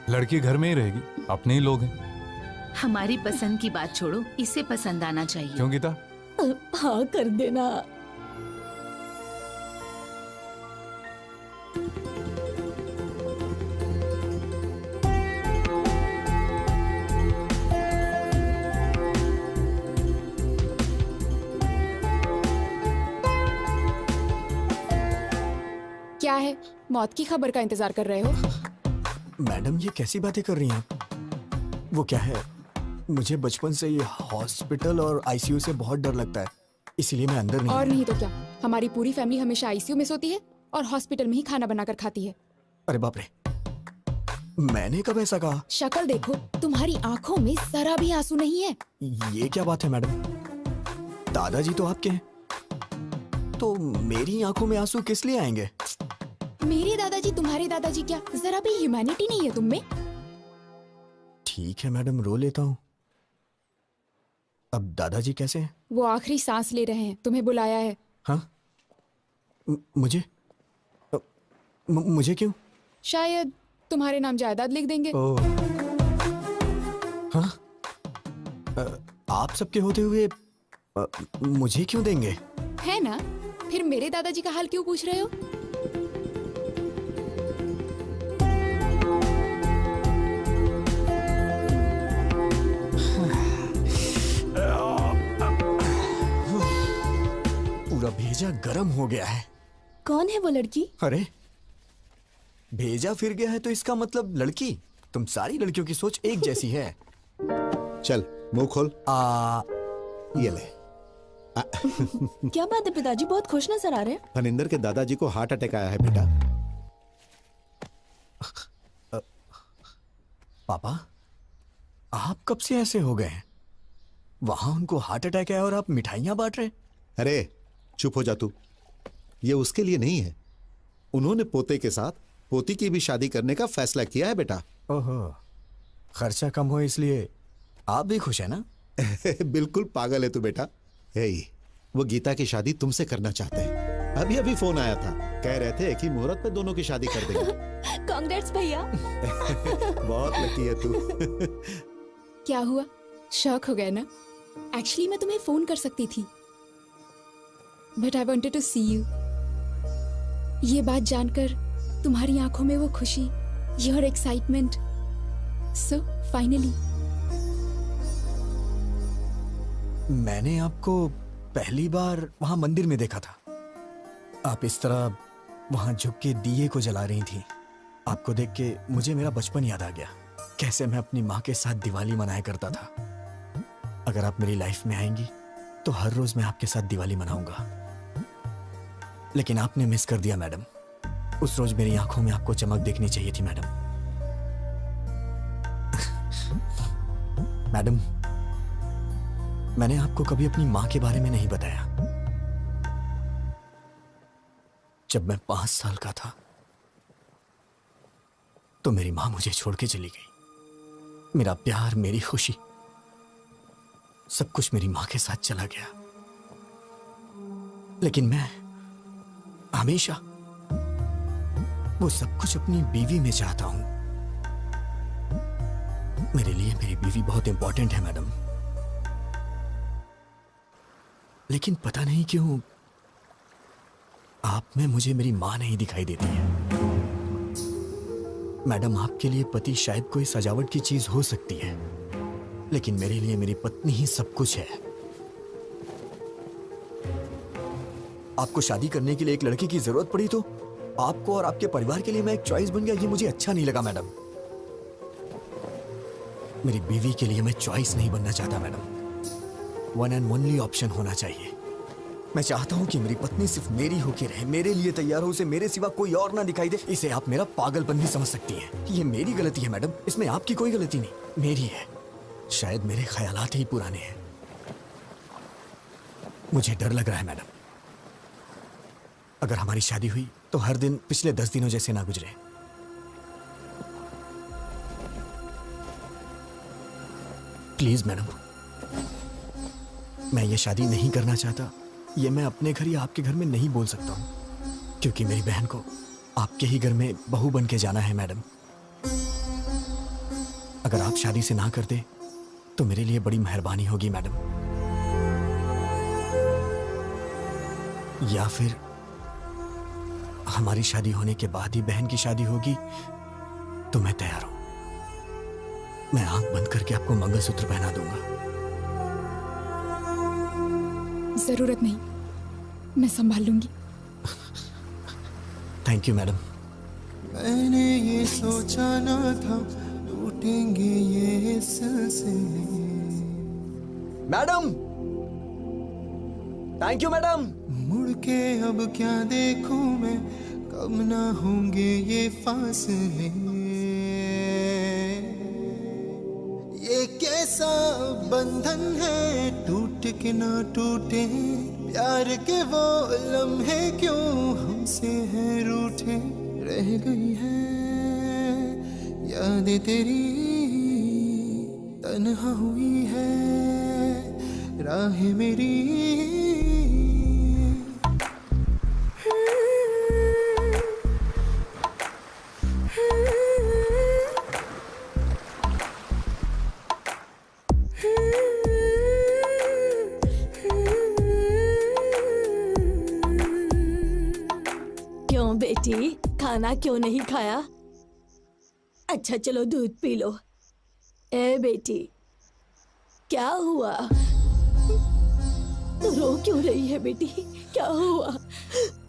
लड़की घर में ही रहेगी, अपने ही लोग हैं। हमारी पसंद की बात छोड़ो, इसे पसंद आना चाहिए। क्यों गीता? हाँ कर देना। क्या है, मौत की खबर का इंतजार कर रहे हो? मैडम ये कैसी बातें कर रही हैं आप? वो क्या है, मुझे बचपन से ये हॉस्पिटल और आईसीयू से बहुत डर लगता है, इसीलिए मैं अंदर नहीं। और नहीं तो क्या, हमारी पूरी फैमिली हमेशा आईसीयू में सोती है और हॉस्पिटल में ही खाना बनाकर खाती है। अरे बाप रे, मैंने कब ऐसा कहा? शक्ल देखो, तुम्हारी आंखों में जरा भी आंसू नहीं है। ये क्या बात है मैडम? दादाजी तो आपके हैं, तो मेरी आंखों में आंसू किस लिए आएंगे? मेरे दादाजी तुम्हारे दादाजी क्या, जरा भी ह्यूमैनिटी नहीं है तुम में? ठीक है मैडम, रो लेता हूँ। अब दादाजी कैसे हैं? वो आखिरी सांस ले रहे हैं, तुम्हें बुलाया है। हाँ? मुझे मुझे क्यों? शायद तुम्हारे नाम जायदाद लिख देंगे। ओह। हाँ? आप सबके होते हुए मुझे क्यों देंगे? है ना? फिर मेरे दादाजी का हाल क्यों पूछ रहे हो? पूरा भेजा गरम हो गया है। कौन है वो लड़की? अरे भेजा फिर गया है तो इसका मतलब लड़की। तुम सारी लड़कियों की सोच एक जैसी है। चल मुंह खोल। ये ले। क्या बात है पिताजी, बहुत खुश नजर आ रहे हैं। फनिंदर के दादाजी को हार्ट अटैक आया है बेटा। पापा, आप कब से ऐसे हो गए? वहां उनको हार्ट अटैक है और आप मिठाइयां बांट रहे हैं। अरे चुप हो जा तू। ये उसके लिए नहीं है, उन्होंने पोते के साथ पोती की भी शादी करने का फैसला किया है बेटा। ओहो, खर्चा कम हो इसलिए आप भी खुश है ना? बिल्कुल पागल है तू बेटा। वो गीता की शादी तुमसे करना चाहते हैं। अभी अभी फोन आया था, कह रहे थे एक ही मुहूर्त पे दोनों की शादी कर देंगे। कांग्रेट्स भैया। बहुत लकी है तू। क्या हुआ, शॉक हो गए ना? एक्चुअली मैं तुम्हें फोन कर सकती थी, but I wanted to see you. ये बात जानकर तुम्हारी आंखों में वो खुशी, योर एक्साइटमेंट, सो फाइनली। मैंने आपको पहली बार वहां मंदिर में देखा था। आप इस तरह वहां झुक के दिए को जला रही थी। आपको देख के मुझे मेरा बचपन याद आ गया, कैसे मैं अपनी माँ के साथ दिवाली मनाया करता था। अगर आप मेरी लाइफ में आएंगी तो हर रोज मैं आपके साथ दिवाली मनाऊंगा। लेकिन आपने मिस कर दिया मैडम। उस रोज मेरी आंखों में आपको चमक देखनी चाहिए थी मैडम। मैडम, मैंने आपको कभी अपनी मां के बारे में नहीं बताया। जब मैं 5 साल का था तो मेरी मां मुझे छोड़ के चली गई। मेरा प्यार, मेरी खुशी, सब कुछ मेरी मां के साथ चला गया। लेकिन हमेशा वो सब कुछ अपनी बीवी में चाहता हूं। मेरे लिए मेरी बीवी बहुत इंपॉर्टेंट है मैडम, लेकिन पता नहीं क्यों आप में मुझे मेरी मां नहीं दिखाई देती है। मैडम, आपके लिए पति शायद कोई सजावट की चीज हो सकती है, लेकिन मेरे लिए मेरी पत्नी ही सब कुछ है। आपको शादी करने के लिए एक लड़की की जरूरत पड़ी तो आपको और आपके परिवार के लिए मैं एक चॉइस बन गया, ये मुझे अच्छा नहीं लगा मैडम। मेरी बीवी के लिए मैं चॉइस नहीं बनना चाहता madam, one and only option होना चाहिए। मैं चाहता हूं कि मेरी पत्नी सिर्फ मेरी होके रहे, मेरे लिए तैयार हो, उसे मेरे सिवा कोई और ना दिखाई दे। इसे आप मेरा पागलपन भी समझ सकती हैं। ये मेरी गलती है मैडम, इसमें आपकी कोई गलती नहीं, मेरी है। शायद मेरे ख्यालात ही पुराने हैं। मुझे डर लग रहा है मैडम, अगर हमारी शादी हुई तो हर दिन पिछले 10 दिनों जैसे ना गुजरे। प्लीज मैडम, मैं ये शादी नहीं करना चाहता। ये मैं अपने घर या आपके घर में नहीं बोल सकता हूं, क्योंकि मेरी बहन को आपके ही घर में बहू बन के जाना है मैडम। अगर आप शादी से ना कर दे तो मेरे लिए बड़ी मेहरबानी होगी मैडम। या फिर हमारी शादी होने के बाद ही बहन की शादी होगी तो मैं तैयार हूं। मैं आंख बंद करके आपको मंगलसूत्र पहना दूंगा। जरूरत नहीं, मैं संभाल लूंगी। Thank you madam. मैंने ये सोचा ना था टूटेंगे ये सिलसिले। Madam, thank you madam. मुड़ के अब क्या देखूं मैं, कब ना होंगे ये फासले। ये कैसा बंधन है, टूट के ना टूटे। प्यार के वो लम्हे क्यों हमसे हैं रूठे। रह गई है यादें तेरी, तन्हा हुई है राह मेरी। क्यों बेटी, खाना क्यों नहीं खाया? अच्छा चलो दूध पी लो। ए बेटी, क्या हुआ? तू रो क्यों रही है बेटी, क्या हुआ?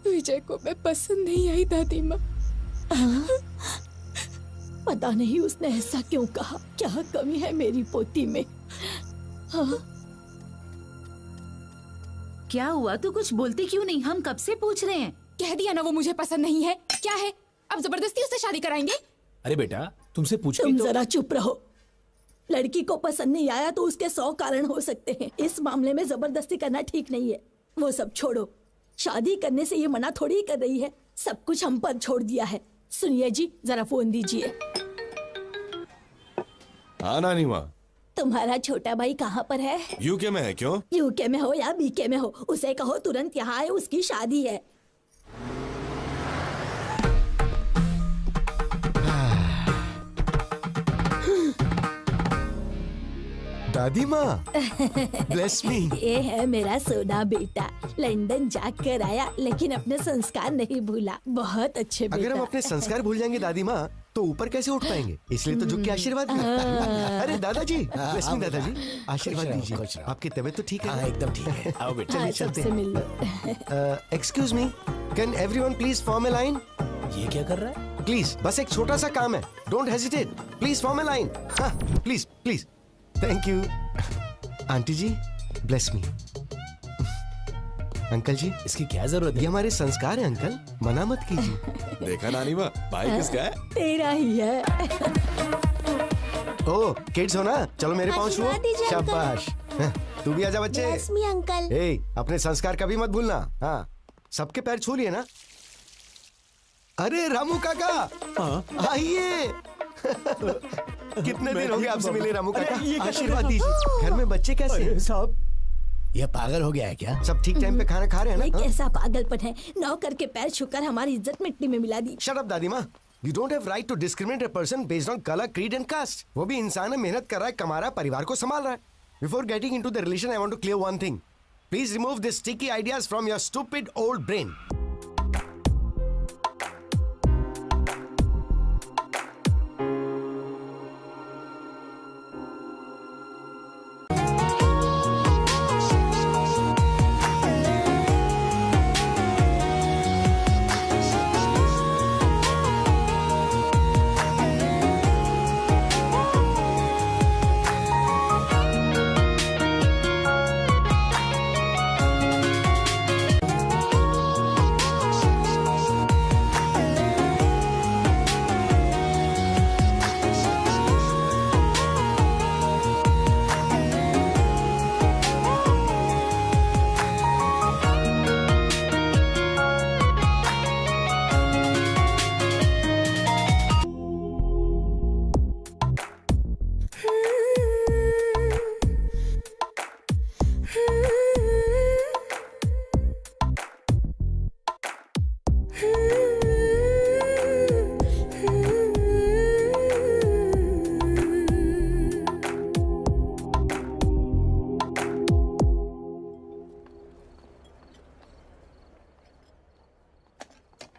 विजय को मैं पसंद नहीं आई दादी माँ। पता नहीं उसने ऐसा क्यों कहा, क्या कमी है मेरी पोती में? हाँ? क्या हुआ? तू कुछ बोलती क्यों नहीं? हम कब से पूछ रहे हैं। कह दिया ना वो मुझे पसंद नहीं है। क्या है, अब जबरदस्ती उससे शादी कराएंगे? अरे बेटा, तुमसे पूछ तुम तो... जरा चुप रहो। लड़की को पसंद नहीं आया तो उसके 100 कारण हो सकते हैं। इस मामले में जबरदस्ती करना ठीक नहीं है। वो सब छोड़ो, शादी करने से ये मना थोड़ी कर रही है। सब कुछ हम पर छोड़ दिया है। सुनिए जी, जरा फोन दीजिए। हाँ नानी माँ। तुम्हारा छोटा भाई कहाँ पर है? यूके में है। क्यों? यूके में हो या बीके में हो, उसे कहो तुरंत यहाँ आए, उसकी शादी है। दादी माँ, ब्लेस मी। ये है मेरा सोना बेटा, लंदन जाकर आया लेकिन अपने संस्कार नहीं भूला। बहुत अच्छे बेटा। अगर हम अपने संस्कार भूल जाएंगे दादी माँ तो ऊपर कैसे उठ पाएंगे, इसलिए तो झुक के आशीर्वाद दिया। अरे दादाजी, ब्लेस मी दादाजी, आशीर्वाद दीजिए। आपकी तबीयत तो ठीक है? एकदम ठीक है। आओ बेटा, चलिए चलते हैं। Excuse me, can everyone please form a line? ये क्या कर रहा है? प्लीज, बस एक छोटा सा काम है, don't hesitate, please form a line. Please please, thank you. Aunty ji, bless me. Uncle ji, इसकी क्या जरूरत है? ये हमारे संस्कार है अंकल, मना मत कीजिए। देखा नानी माँ, भाई किसका है? तेरा ही है। ओ किड्स हो ना, चलो मेरे पाँव छुओ। शाबाश, तू भी आजा बच्चे। Bless me, uncle. ए, अपने संस्कार कभी मत भूलना। हाँ, सबके पैर छू लिए ना? अरे रामू काका, आइए। कितने दिन हो गए आपसे मिले रामू काका, आशीर्वाद दीजिए। घर में बच्चे कैसे हैं? साहब, ये पागल हो गया है क्या? सब ठीक टाइम पे खाना खा रहे हैं ये ना? कैसा पागलपन है? नौकर के पैर छूकर हमारी इज्जत मिट्टी में मिला दी। शट अप दादी माँ। You don't have right to discriminate a person based on color, creed and caste. वो भी इंसान है, मेहनत कर रहा है, कमा रहा है, परिवार को संभाल रहा है। Before getting into the relation, I want to clear one thing. Please remove these sticky ideas from your stupid old brain.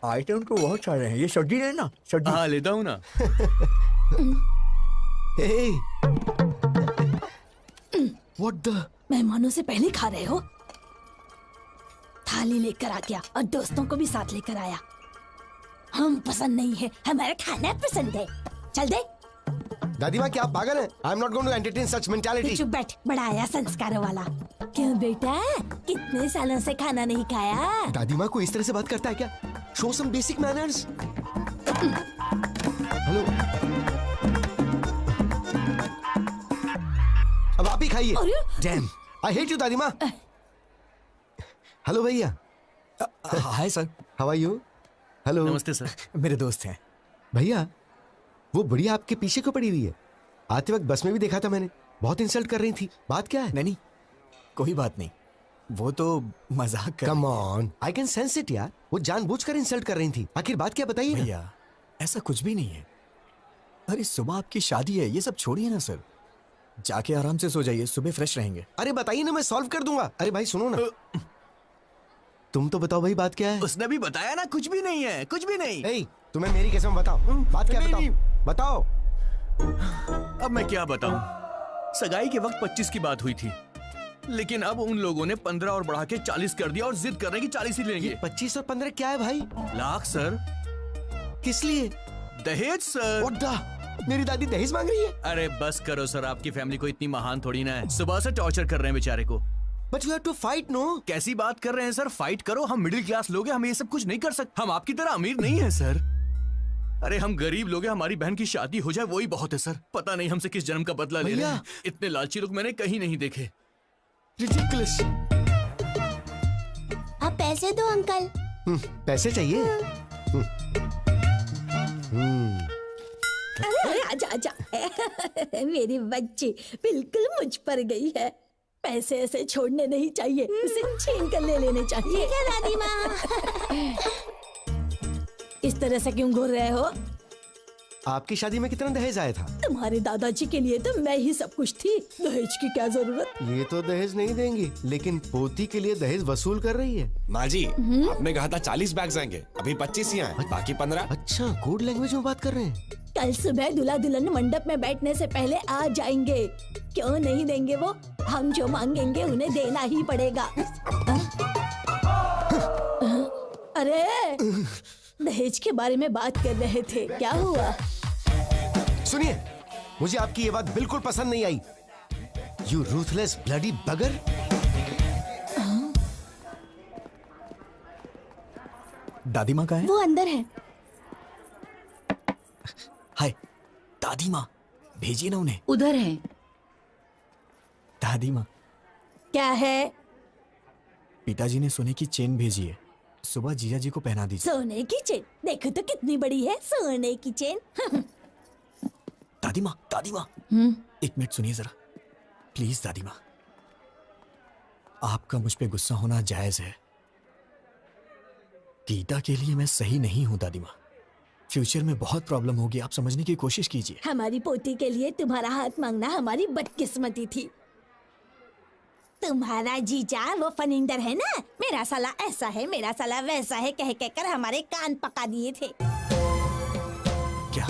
Item तो बहुत सारे हैं। ये सब्जी लेना। सब्जी हाँ लेता हूँ ना। What the? मेहमानों से पहले खा रहे हो? थाली लेकर आ गया और दोस्तों को भी साथ लेकर आया। हम पसंद नहीं है, हमारा खाना पसंद है। चल दे। दादी माँ क्या आप पागल हैं? I am not going to entertain such mentality. चुप बैठ, बड़ा आया संस्कारों वाला। क्यों बेटा, कितने सालों से खाना नहीं खाया? दादी माँ को इस तरह से बात करता है क्या? Show some basic manners. Hello. अब आप ही खाइए। Damn, I hate you दादी माँ। हेलो भैया। Hi sir. How are you? Hello. नमस्ते सर। मेरे दोस्त हैं। भैया, वो बुढ़िया आपके पीछे क्यों पड़ी हुई है? आते वक्त बस में भी देखा था मैंने, बहुत इंसल्ट कर रही थी। बात क्या है? नहीं, कोई बात नहीं, वो तो मजाक कर। Come on, I can sense it यार। वो जानबूझकर इंसल्ट कर रही थी। आखिर बात क्या बताइए ना। भैया, ऐसा कुछ भी नहीं है। अरे सुबह आपकी शादी है, ये सब छोड़िए ना सर। जाके आराम से सो जाइए, सुबह फ्रेश रहेंगे। अरे बताइए ना, मैं सॉल्व कर दूंगा। अरे भाई सुनो ना, तुम तो बताओ भाई, बात क्या है? उसने भी बताया ना, कुछ भी नहीं है, कुछ भी नहीं। ए, तुम्हें मेरी कसम बताओ, बात क्या है? बताओ। अब मैं क्या बताऊं? सगाई के वक्त 25 की बात हुई थी, लेकिन अब उन लोगों ने 15 और बढ़ा के 40 कर दिया और जिद कर रहे हैं कि 40 ही लेंगे। 25 और 15 क्या है भाई? लाख सर। किस लिए? दहेज सर। मेरी दादी दहेज मांग रही है? अरे बस करो सर, आपकी फैमिली को इतनी महान थोड़ी ना है। सुबह से टॉर्चर कर रहे हैं बेचारे को। But you have to fight, no? कैसी बात कर रहे हैं सर? फाइट करो, हम मिडिल क्लास लोग हैं, हम ये सब कुछ नहीं कर सकते। हम आपकी तरह अमीर नहीं है सर। अरे हम गरीब लोग हैं, हमारी बहन की शादी हो जाए वही बहुत है सर। पता नहीं हमसे किस जन्म का बदला ले रहे हैं। इतने लालची लोग मैंने कहीं नहीं देखे। Ridiculous. आप पैसे दो अंकल। पैसे चाहिए? आजा आजा। मेरी बच्ची बिल्कुल मुझ पर गई है। पैसे ऐसे छोड़ने नहीं चाहिए, उसे छीन कर ले लेने चाहिए। ठीक है दादी माँ। इस तरह से क्यों घूर रहे हो? आपकी शादी में कितना दहेज आया था? तुम्हारे दादाजी के लिए तो मैं ही सब कुछ थी, दहेज की क्या जरूरत? ये तो दहेज नहीं देंगी, लेकिन पोती के लिए दहेज वसूल कर रही है। माँ जी, आपने कहा था 40 बैग्स आएंगे, अभी 25 ही आए, बाकी 15। अच्छा, कोड लैंग्वेज में बात कर रहे हैं। कल सुबह दूल्हा दुल्हन मंडप में बैठने से पहले आ जाएंगे। क्यों नहीं देंगे वो? हम जो मांगेंगे उन्हें देना ही पड़ेगा। अरे दहेज के बारे में बात कर रहे थे, क्या हुआ? सुनिए, मुझे आपकी ये बात बिल्कुल पसंद नहीं आई। You ruthless bloody bugger। दादी माँ कहाँ है? वो अंदर है। हाय दादी माँ, भेजिए ना उन्हें। उधर है। दादी माँ। क्या है? पिताजी ने सोने की चेन भेजी है, सुबह जीजा जी को पहना दीजिए। सोने की चेन? देखो तो कितनी बड़ी है सोने की चेन। दादी माँ, दादी माँ, एक मिनट सुनिए जरा, प्लीज दादी माँ। आपका मुझ पे गुस्सा होना जायज है। गीता के लिए मैं सही नहीं हूं दादी माँ। फ्यूचर में बहुत प्रॉब्लम होगी, आप समझने की कोशिश कीजिए। हमारी पोती के लिए तुम्हारा हाथ मांगना हमारी बदकिस्मती थी। तुम्हारा जीजा वो फनिंदर है ना, मेरा साला ऐसा है, मेरा साला वैसा है कह कर हमारे कान पका दिए थे। क्या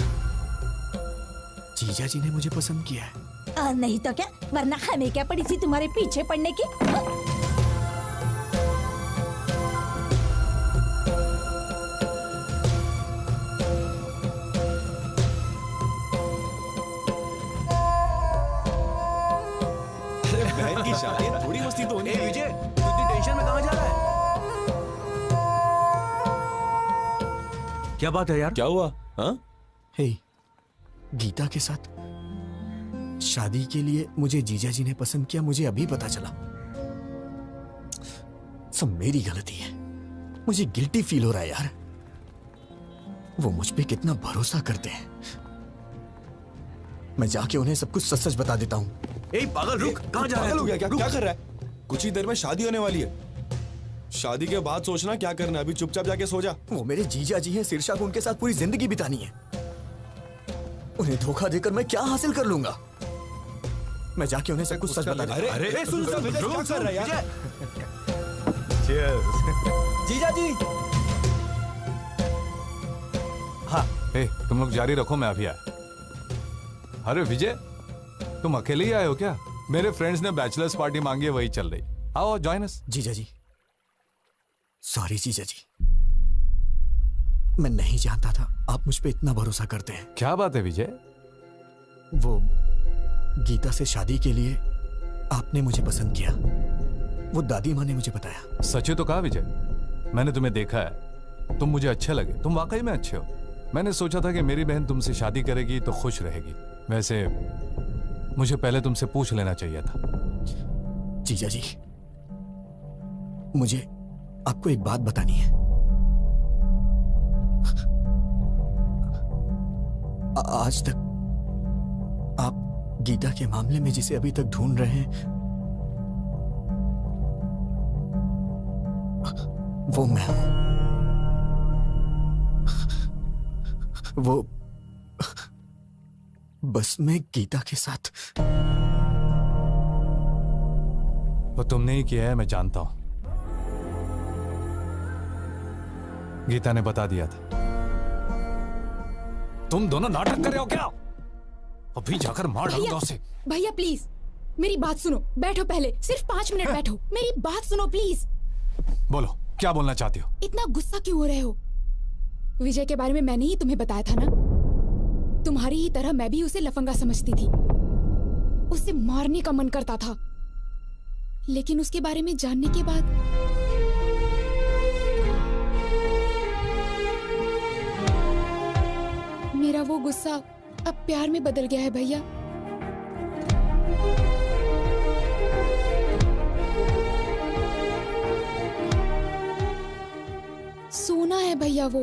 जीजा जी ने मुझे पसंद किया है? और नहीं तो क्या, वरना हमें क्या पड़ी थी तुम्हारे पीछे पड़ने की। बहन की शादी है, थोड़ी मस्ती तो होनी ए विजय, तू इतनी टेंशन में कहाँ जा रहा है? क्या बात है यार? क्या हुआ? हाँ? हे, गीता के साथ शादी के लिए मुझे जीजा जी ने पसंद किया, मुझे अभी पता चला। सब मेरी गलती है, मुझे गिल्टी फील हो रहा है यार। वो मुझ पे कितना भरोसा करते हैं। मैं जाके उन्हें सब कुछ सच सच बता देता हूँ। ए पागल रुक, कहाँ जा रहा है? पागल हो गया क्या? क्या कर रहा है? कुछ ही देर में शादी होने वाली है। शादी के बाद सोचना क्या करना है, अभी चुपचाप जाके सो जा। वो मेरे जीजा जी हैं, शीर्षा को उनके साथ पूरी जिंदगी बितानी है। उन्हें धोखा देकर मैं क्या हासिल कर लूंगा? मैं जाके उन्हें सब कुछ सच बता दूंगा। अरे सुन सुन, क्या कर रहा है यार? जीजा जी। हाँ, तुम लोग जारी रखो, मैं अभी आया। अरे विजय, तुम अकेले ही आए हो क्या? मेरे फ्रेंड्स ने बैचलर्स पार्टी मांगी है, वही चल रही। आओ जॉइन अस। जीजा जी, सॉरी जीजा जी, मैं नहीं जानता था आप मुझ पे इतना भरोसा करते हैं। क्या बात है विजय? वो गीता से शादी के लिए आपने मुझे पसंद किया, वो दादी माँ ने मुझे बताया। सच तो कहा विजय, मैंने तुम्हें देखा है, तुम मुझे अच्छे लगे, तुम वाकई में अच्छे हो। मैंने सोचा था कि मेरी बहन तुमसे शादी करेगी तो खुश रहेगी। वैसे मुझे पहले तुमसे पूछ लेना चाहिए था। जीजा जी, मुझे आपको एक बात बतानी है। आज तक आप गीता के मामले में जिसे अभी तक ढूंढ रहे हैं, वो मैं हूं। वो बस मैं गीता के साथ। वो तुमने ही किया है, मैं जानता हूं। गीता ने बता दिया था। तुम दोनों नाटक कर रहे हो क्या? अभी जाकर मार डालूंगा उसे। भैया प्लीज मेरी बात सुनो, बैठो पहले, सिर्फ 5 मिनट बैठो, मेरी बात सुनो प्लीज। बोलो, क्या बोलना चाहती हो? इतना गुस्सा क्यों हो रहे हो? विजय के बारे में मैंने ही तुम्हें बताया था ना। तुम्हारी ही तरह मैं भी उसे लफंगा समझती थी, उसे मारने का मन करता था, लेकिन उसके बारे में जानने के बाद मेरा वो गुस्सा अब प्यार में बदल गया है भैया। सोना है भैया वो।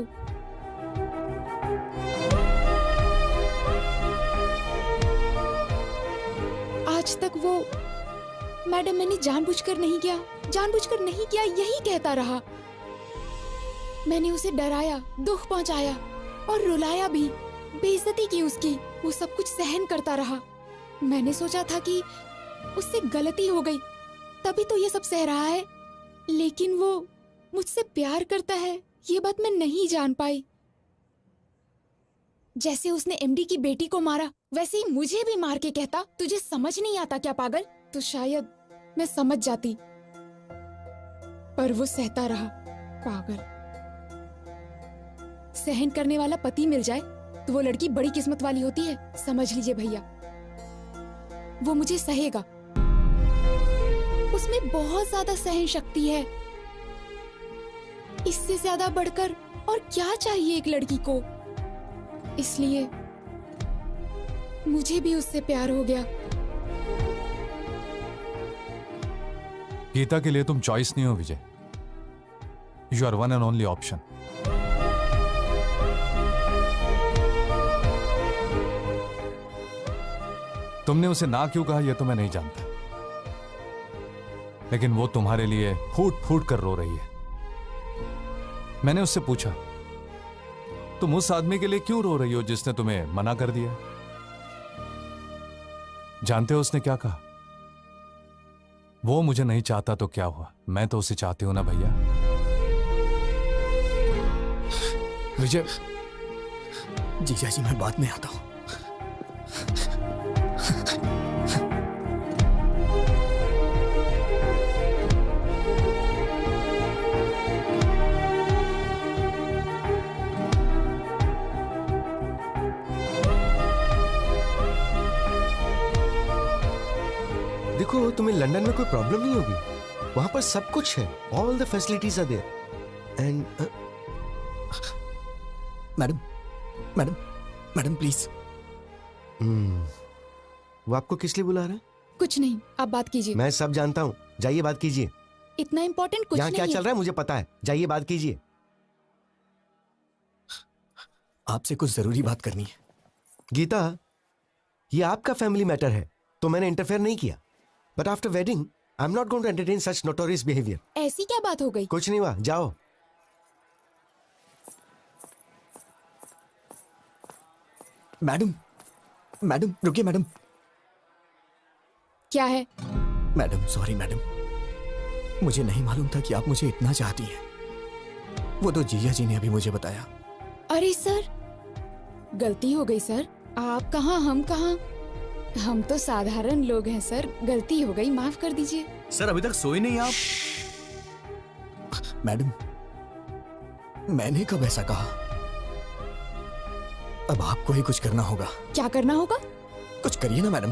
आज तक वो मैडम मैंने जानबूझकर नहीं किया, जानबूझकर नहीं किया यही कहता रहा। मैंने उसे डराया, दुख पहुंचाया और रुलाया भी, बेइज्जती की उसकी, वो सब कुछ सहन करता रहा। मैंने सोचा था कि उससे गलती हो गई तभी तो ये सब सह रहा है, लेकिन वो मुझसे प्यार करता है ये बात मैं नहीं जान पाई। जैसे उसने एमडी की बेटी को मारा वैसे ही मुझे भी मार के कहता तुझे समझ नहीं आता क्या पागल? तो शायद मैं समझ जाती, पर वो सहता रहा। पागल। सहन करने वाला पति मिल जाए तो वो लड़की बड़ी किस्मत वाली होती है, समझ लीजिए भैया। वो मुझे सहेगा, उसमें बहुत ज्यादा सहन शक्ति है। इससे ज्यादा बढ़कर और क्या चाहिए एक लड़की को? इसलिए मुझे भी उससे प्यार हो गया। गीता के लिए तुम चॉइस नहीं हो Vijay, you are one and only option. तुमने उसे ना क्यों कहा यह तो मैं नहीं जानता, लेकिन वो तुम्हारे लिए फूट फूट कर रो रही है। मैंने उससे पूछा, तुम उस आदमी के लिए क्यों रो रही हो जिसने तुम्हें मना कर दिया? जानते हो उसने क्या कहा? वो मुझे नहीं चाहता तो क्या हुआ, मैं तो उसे चाहती हूं ना भैया। विजय। जीजा जी, मैं बाद में आता हूं। देखो, तुम्हें लंदन में कोई प्रॉब्लम नहीं होगी। वहां पर सब कुछ है, all the facilities are there. And madam madam madam please. वो आपको किस लिए बुला रहा है? कुछ नहीं, आप बात कीजिए। मैं सब जानता हूँ, जाइए बात कीजिए। इतना इम्पोर्टेंट कुछ यहाँ नहीं क्या है। चल रहा है मुझे पता है, जाइए बात कीजिए। आपसे कुछ जरूरी बात करनी है। गीता, ये आपका फैमिली मैटर है तो मैंने इंटरफेयर नहीं किया, but after wedding I am not going to entertain such notorious behaviour. ऐसी क्या बात हो गई? कुछ नहीं हुआ, जाओ। मैडम मैडम रुकिए मैडम। क्या है? मैडम सॉरी मैडम, मुझे नहीं मालूम था कि आप मुझे इतना चाहती हैं। वो तो जीजा जी ने अभी मुझे बताया। अरे सर, गलती हो गई सर। आप कहाँ, हम कहाँ? हम तो साधारण लोग हैं सर, गलती हो गई, माफ कर दीजिए। सर अभी तक सोए नहीं आप? मैडम, मैंने कब ऐसा कहा? अब आपको ही कुछ करना होगा। क्या करना होगा? कुछ करिए ना मैडम,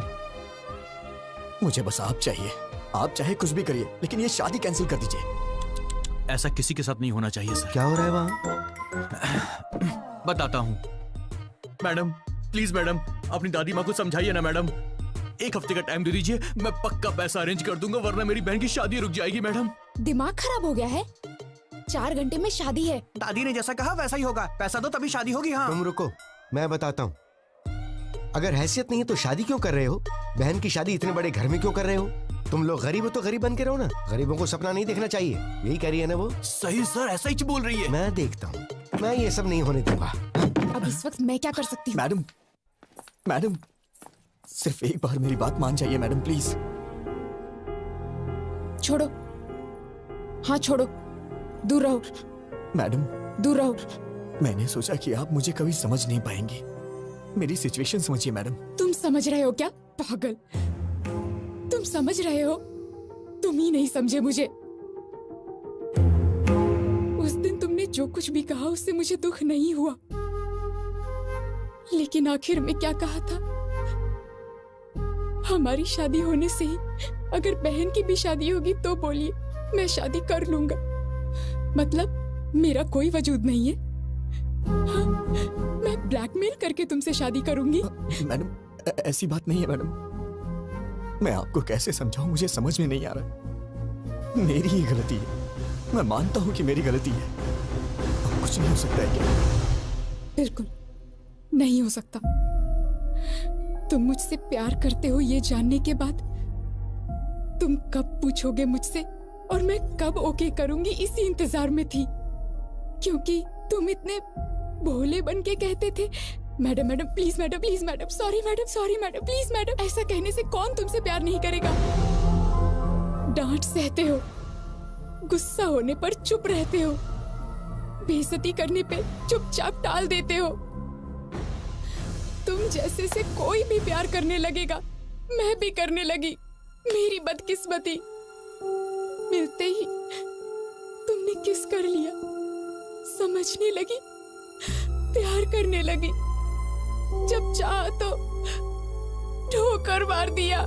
मुझे बस आप चाहिए। आप चाहे कुछ भी करिए, लेकिन ये शादी कैंसिल कर दीजिए। ऐसा किसी के साथ नहीं होना चाहिए सर। क्या हो रहा है वहाँ? बताता हूँ। मैडम प्लीज मैडम, अपनी दादी माँ को समझाइए ना मैडम। एक हफ्ते का टाइम दे दीजिए, मैं पक्का पैसा अरेंज कर दूंगा, वरना मेरी बहन की शादी रुक जाएगी मैडम। दिमाग खराब हो गया है? 4 घंटे में शादी है। दादी ने जैसा कहा वैसा ही होगा, पैसा दो तभी शादी होगी। हाँ तुम रुको, मैं बताता हूँ। अगर हैसियत नहीं है तो शादी क्यों कर रहे हो? बहन की शादी इतने बड़े घर में क्यों कर रहे हो? तुम लोग गरीब हो तो गरीब बन के रहो ना, गरीबों को सपना नहीं देखना चाहिए, यही कह रही है ना वो? सही सर, ऐसा ही बोल रही है। मैं देखता हूँ, मैं ये सब नहीं होने दूंगा। अब इस वक्त मैं क्या कर सकती हूँ? मैडम मैडम, सिर्फ एक बार मेरी बात मान जाइए मैडम प्लीज। छोड़ो, हाँ छोड़ो, दूर रहो। मैडम दूर रहो। मैंने सोचा कि आप मुझे कभी समझ नहीं पाएंगी। मेरी सिचुएशन समझिए मैडम। तुम समझ रहे हो क्या? पागल, तुम समझ रहे हो? तुम ही नहीं समझे मुझे। उस दिन तुमने जो कुछ भी कहा उससे मुझे दुख नहीं हुआ, लेकिन आखिर में क्या कहा था? हमारी शादी होने से ही अगर बहन की भी शादी होगी तो बोलिए, मैं शादी कर लूंगा। मतलब मेरा कोई वजूद नहीं है? हाँ, मैं ब्लैकमेल करके तुमसे शादी करूंगी? मैडम ऐसी बात नहीं है मैडम। मैं आपको कैसे समझाऊं, मुझे समझ में नहीं आ रहा। मेरी ही गलती है, मैं मानता हूं कि मेरी गलती है। अब कुछ नहीं हो सकता है क्या? बिल्कुल नहीं हो सकता। तुम मुझसे प्यार करते हो ये जानने के बाद तुम कब पूछोगे मुझसे और मैं कब ओके करूंगी, इसी इंतजार में थी। क्योंकि तुम इतने भोले बन के कहते थे, madam madam please madam, please madam, sorry madam, please madam. ऐसा कहने से कौन तुमसे प्यार नहीं करेगा? डांट सहते हो, गुस्सा होने पर चुप रहते हो, बेइज्जती करने पे चुपचाप टाल देते हो। तुम जैसे से कोई भी प्यार करने लगेगा, मैं भी करने लगी। मेरी बदकिस्मती, मिलते ही तुमने किस कर लिया, समझने लगी, प्यार करने लगी। जब चाहा तो ठोकर मार दिया।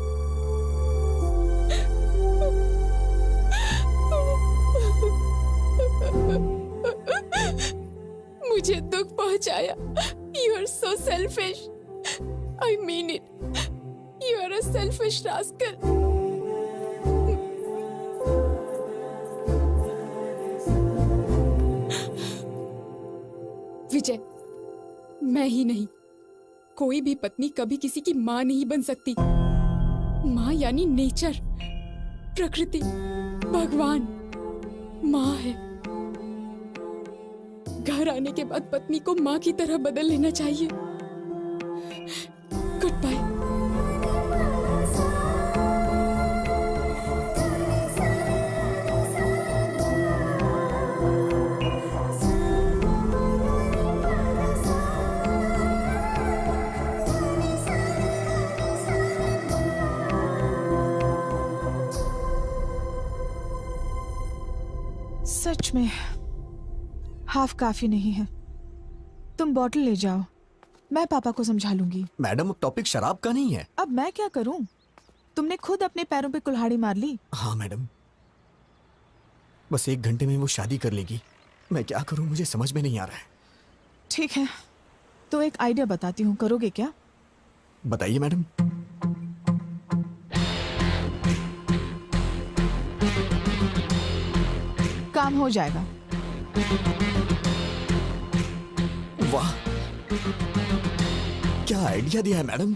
मुझे दुख पहुंचाया। You are so selfish. I mean it. You are a selfish rascal. विजय, मैं ही नहीं, कोई भी पत्नी कभी किसी की माँ नहीं बन सकती। माँ यानी नेचर, प्रकृति, भगवान, माँ है। घर आने के बाद पत्नी को माँ की तरह बदल लेना चाहिए। Good bye. सच में हाफ काफी नहीं है। तुम बॉटल ले जाओ, मैं पापा को समझा लूंगी। मैडम, टॉपिक शराब का नहीं है। अब मैं क्या करूं? तुमने खुद अपने पैरों पे कुल्हाड़ी मार ली। हाँ मैडम, बस 1 घंटे में वो शादी कर लेगी। मैं क्या करूं, मुझे समझ में नहीं आ रहा है। ठीक है, तो एक आइडिया बताती हूँ, करोगे क्या? बताइए मैडम। काम हो जाएगा। वाह, क्या आइडिया दिया है मैडम।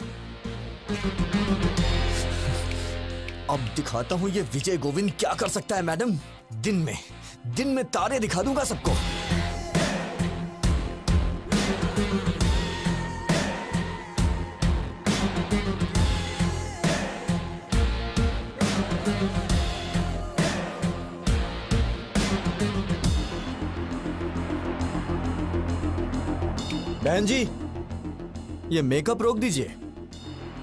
अब दिखाता हूं ये विजय गोविंद क्या कर सकता है मैडम। दिन में तारे दिखा दूंगा सबको। बहन जी, ये मेकअप रोक दीजिए,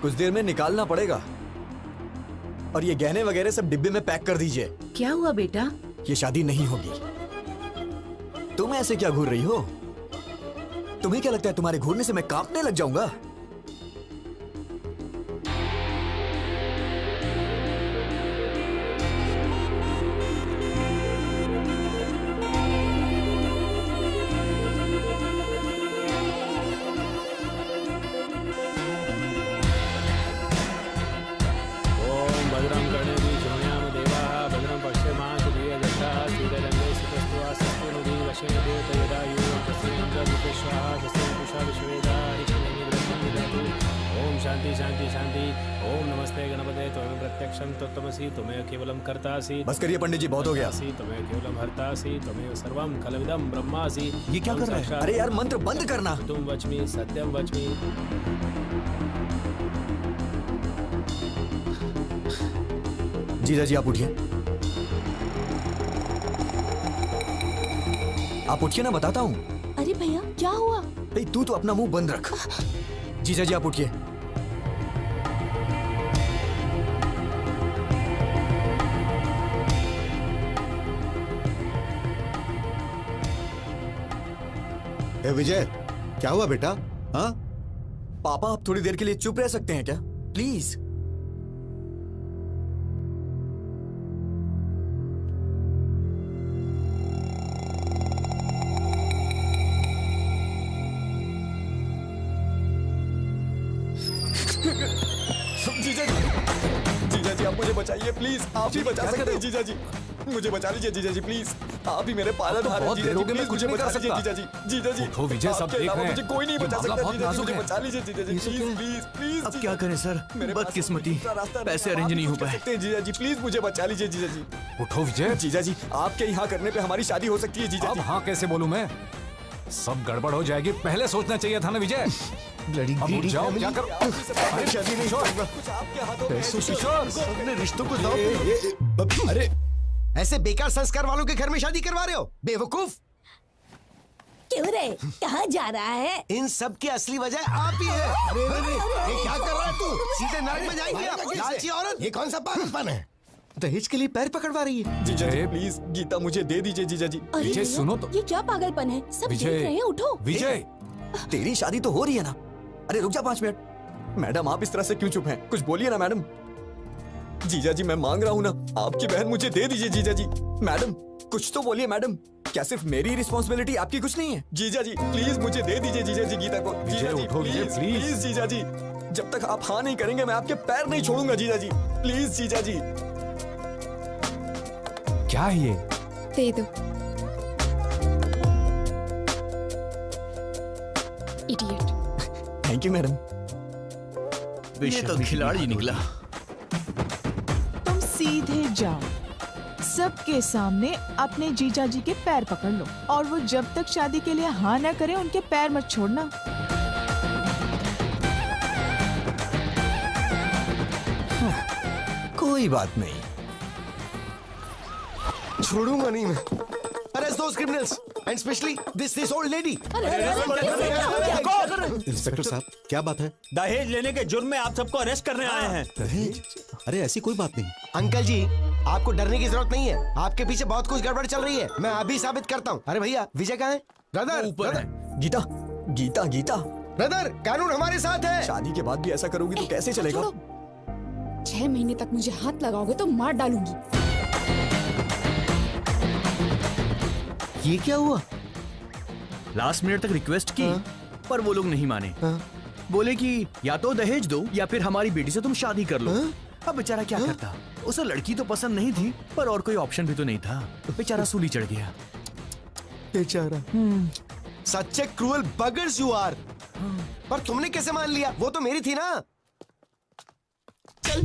कुछ देर में निकालना पड़ेगा। और ये गहने वगैरह सब डिब्बे में पैक कर दीजिए। क्या हुआ बेटा? ये शादी नहीं होगी। तुम ऐसे क्या घूर रही हो? तुम्हें क्या लगता है तुम्हारे घूरने से मैं कांपने लग जाऊंगा? बस करिए पंडित जी, बहुत हो गया। ये क्या कर रहा है? अरे यार, मंत्र बंद करना। तुम वच्मि सत्यम वच्मि। जीजा जी, आप उठिए। आप उठिए ना, बताता हूँ। अरे भैया, क्या हुआ? भाई तू तो अपना मुंह बंद रख। जीजा जी, आप उठिए। ए विजय, क्या हुआ बेटा? हाँ पापा, आप थोड़ी देर के लिए चुप रह सकते हैं क्या, प्लीज? जीजा जी, आप मुझे बचाइए प्लीज। आप ही बचा सकते हैं जीजा जी। मुझे बचा लीजिए जीजा जी, प्लीज। आप ही मेरे पालनहार हैं जीजा जी, प्लीज मुझे बचा लीजिए जीजा जी। जीजा जी, उठो विजय, सब देख रहे हैं। मुझे कोई नहीं बचा सकता जीजा जी, मुझे बचा लीजिए जीजा जी, प्लीज प्लीज प्लीज। अब क्या करें सर, बदकिस्मती, पैसे अरेंज नहीं हो पाए। जीजा जी, प्लीज मुझे बचा लीजिए जीजा जी। उठो विजय। जीजा जी, आपके यहाँ करने पे हमारी शादी हो सकती है जीजा अब जी। हाँ कैसे बोलूं मैं? सब गड़बड़ हो जाएगी, पहले सोचना चाहिए था ना विजय। अब उठ जाओ, क्या करो? अरे शादी नहीं होगा, कुछ आपके हाथों में है। अपने रिश्तों को दांव। अरे ऐसे बेकार संस्कार वालों के घर में शादी करवा रहे हो, बेवकूफ। क्यों रे, कहाँ जा रहा है? इन सब की असली वजह आप ही है। अरे ये क्या कर रहा है तू? सीधे नाक में जाएंगे आप, लालची औरत। ये कौन सा पागलपन है? दहेज के लिए पैर पकड़वा रही है। जीजा जी, प्लीज गीता मुझे दे दीजिए जीजा जी। अरे विजय, सुनो तो। ये क्या पागलपन है? सब देख रहे हैं, उठो। विजय, तेरी शादी तो हो रही है ना। अरे रुक जा 5 मिनट। मैडम, आप इस तरह से क्यों चुप हैं? कुछ बोलिए ना मैडम। जीजा जी, मैं मांग रहा हूँ ना, आपकी बहन मुझे दे दीजिए जीजा जी। मैडम, कुछ तो बोलिए मैडम। क्या सिर्फ मेरी रिस्पॉन्सिबिलिटी, आपकी कुछ नहीं है? जीजा जी, प्लीज मुझे दे दीजिए जीजा जी गीता को। जीजा जी, प्लीज प्लीज जीजा जी। जब तक आप हाँ नहीं करेंगे, मैं आपके पैर नहीं छोड़ूंगा जीजा जी। प्लीज जीजा जी। क्या है ये? दे दो। इडियट। Thank you madam. ये तो खिलाड़ी निकला। सीधे जाओ, सबके सामने अपने जीजा जी के पैर पकड़ लो और वो जब तक शादी के लिए हाँ ना करे उनके पैर मत छोड़ना। कोई बात नहीं, छोड़ूंगा नहीं मैं। Arrest those criminals and especially this old lady. Inspector साहब, क्या बात है? दहेज लेने के जुर्म में आप सबको अरेस्ट करने आए हैं। दहेज? अरे ऐसी कोई बात नहीं। अंकल जी, आपको डरने की जरूरत नहीं है। आपके पीछे बहुत कुछ गड़बड़ चल रही है, मैं अभी साबित करता हूँ। अरे भैया, विजय कहाँ है? ब्रदर, ऊपर है। गीता, गीता, गीता। ब्रदर, कानून हमारे साथ है। शादी के बाद भी ऐसा करोगी तो कैसे चलेगा? 6 महीने तक मुझे हाथ लगाओगे तो मार डालूंगी। ये क्या हुआ? लास्ट मिनट तक रिक्वेस्ट की पर वो लोग नहीं माने। बोले कि या तो दहेज दो या फिर हमारी बेटी से तुम शादी कर लो। अब बेचारा क्या करता, उसे लड़की तो पसंद नहीं थी पर और कोई ऑप्शन भी तो नहीं था। बेचारा सूली चढ़ गया। बेचारा। सच्चे क्रूअल बगर्स यू आर। पर तुमने कैसे मान लिया? वो तो मेरी थी ना। चल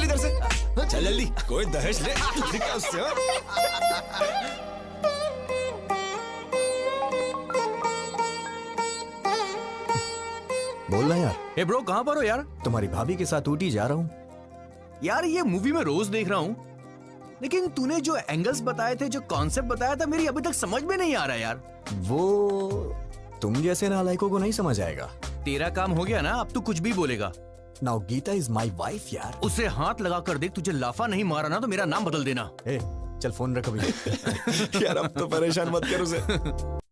इधर से, चल जल्दी। कोई दहेज ले निकाल उससे। बोलना यार। ए ब्रो, कहाँ पर हो यार? तुम्हारी भाभी के साथ ऊटी जा रहा हूँ। यार ये मूवी में रोज देख रहा हूँ, लेकिन तूने जो एंगल्स बताए थे, जो कॉन्सेप्ट बताया था, मेरी अभी तक समझ में नहीं आ रहा यार। वो तुम जैसे नालायकों को नहीं समझ आएगा। तेरा काम हो गया ना, अब तू कुछ भी बोलेगा। Now Geeta is my wife यार। उसे हाथ लगा कर देख, तुझे लाफा नहीं मारा ना तो मेरा नाम बदल देना। ए, चल फोन रख अभी। यार अब तो परेशान मत कर उसे।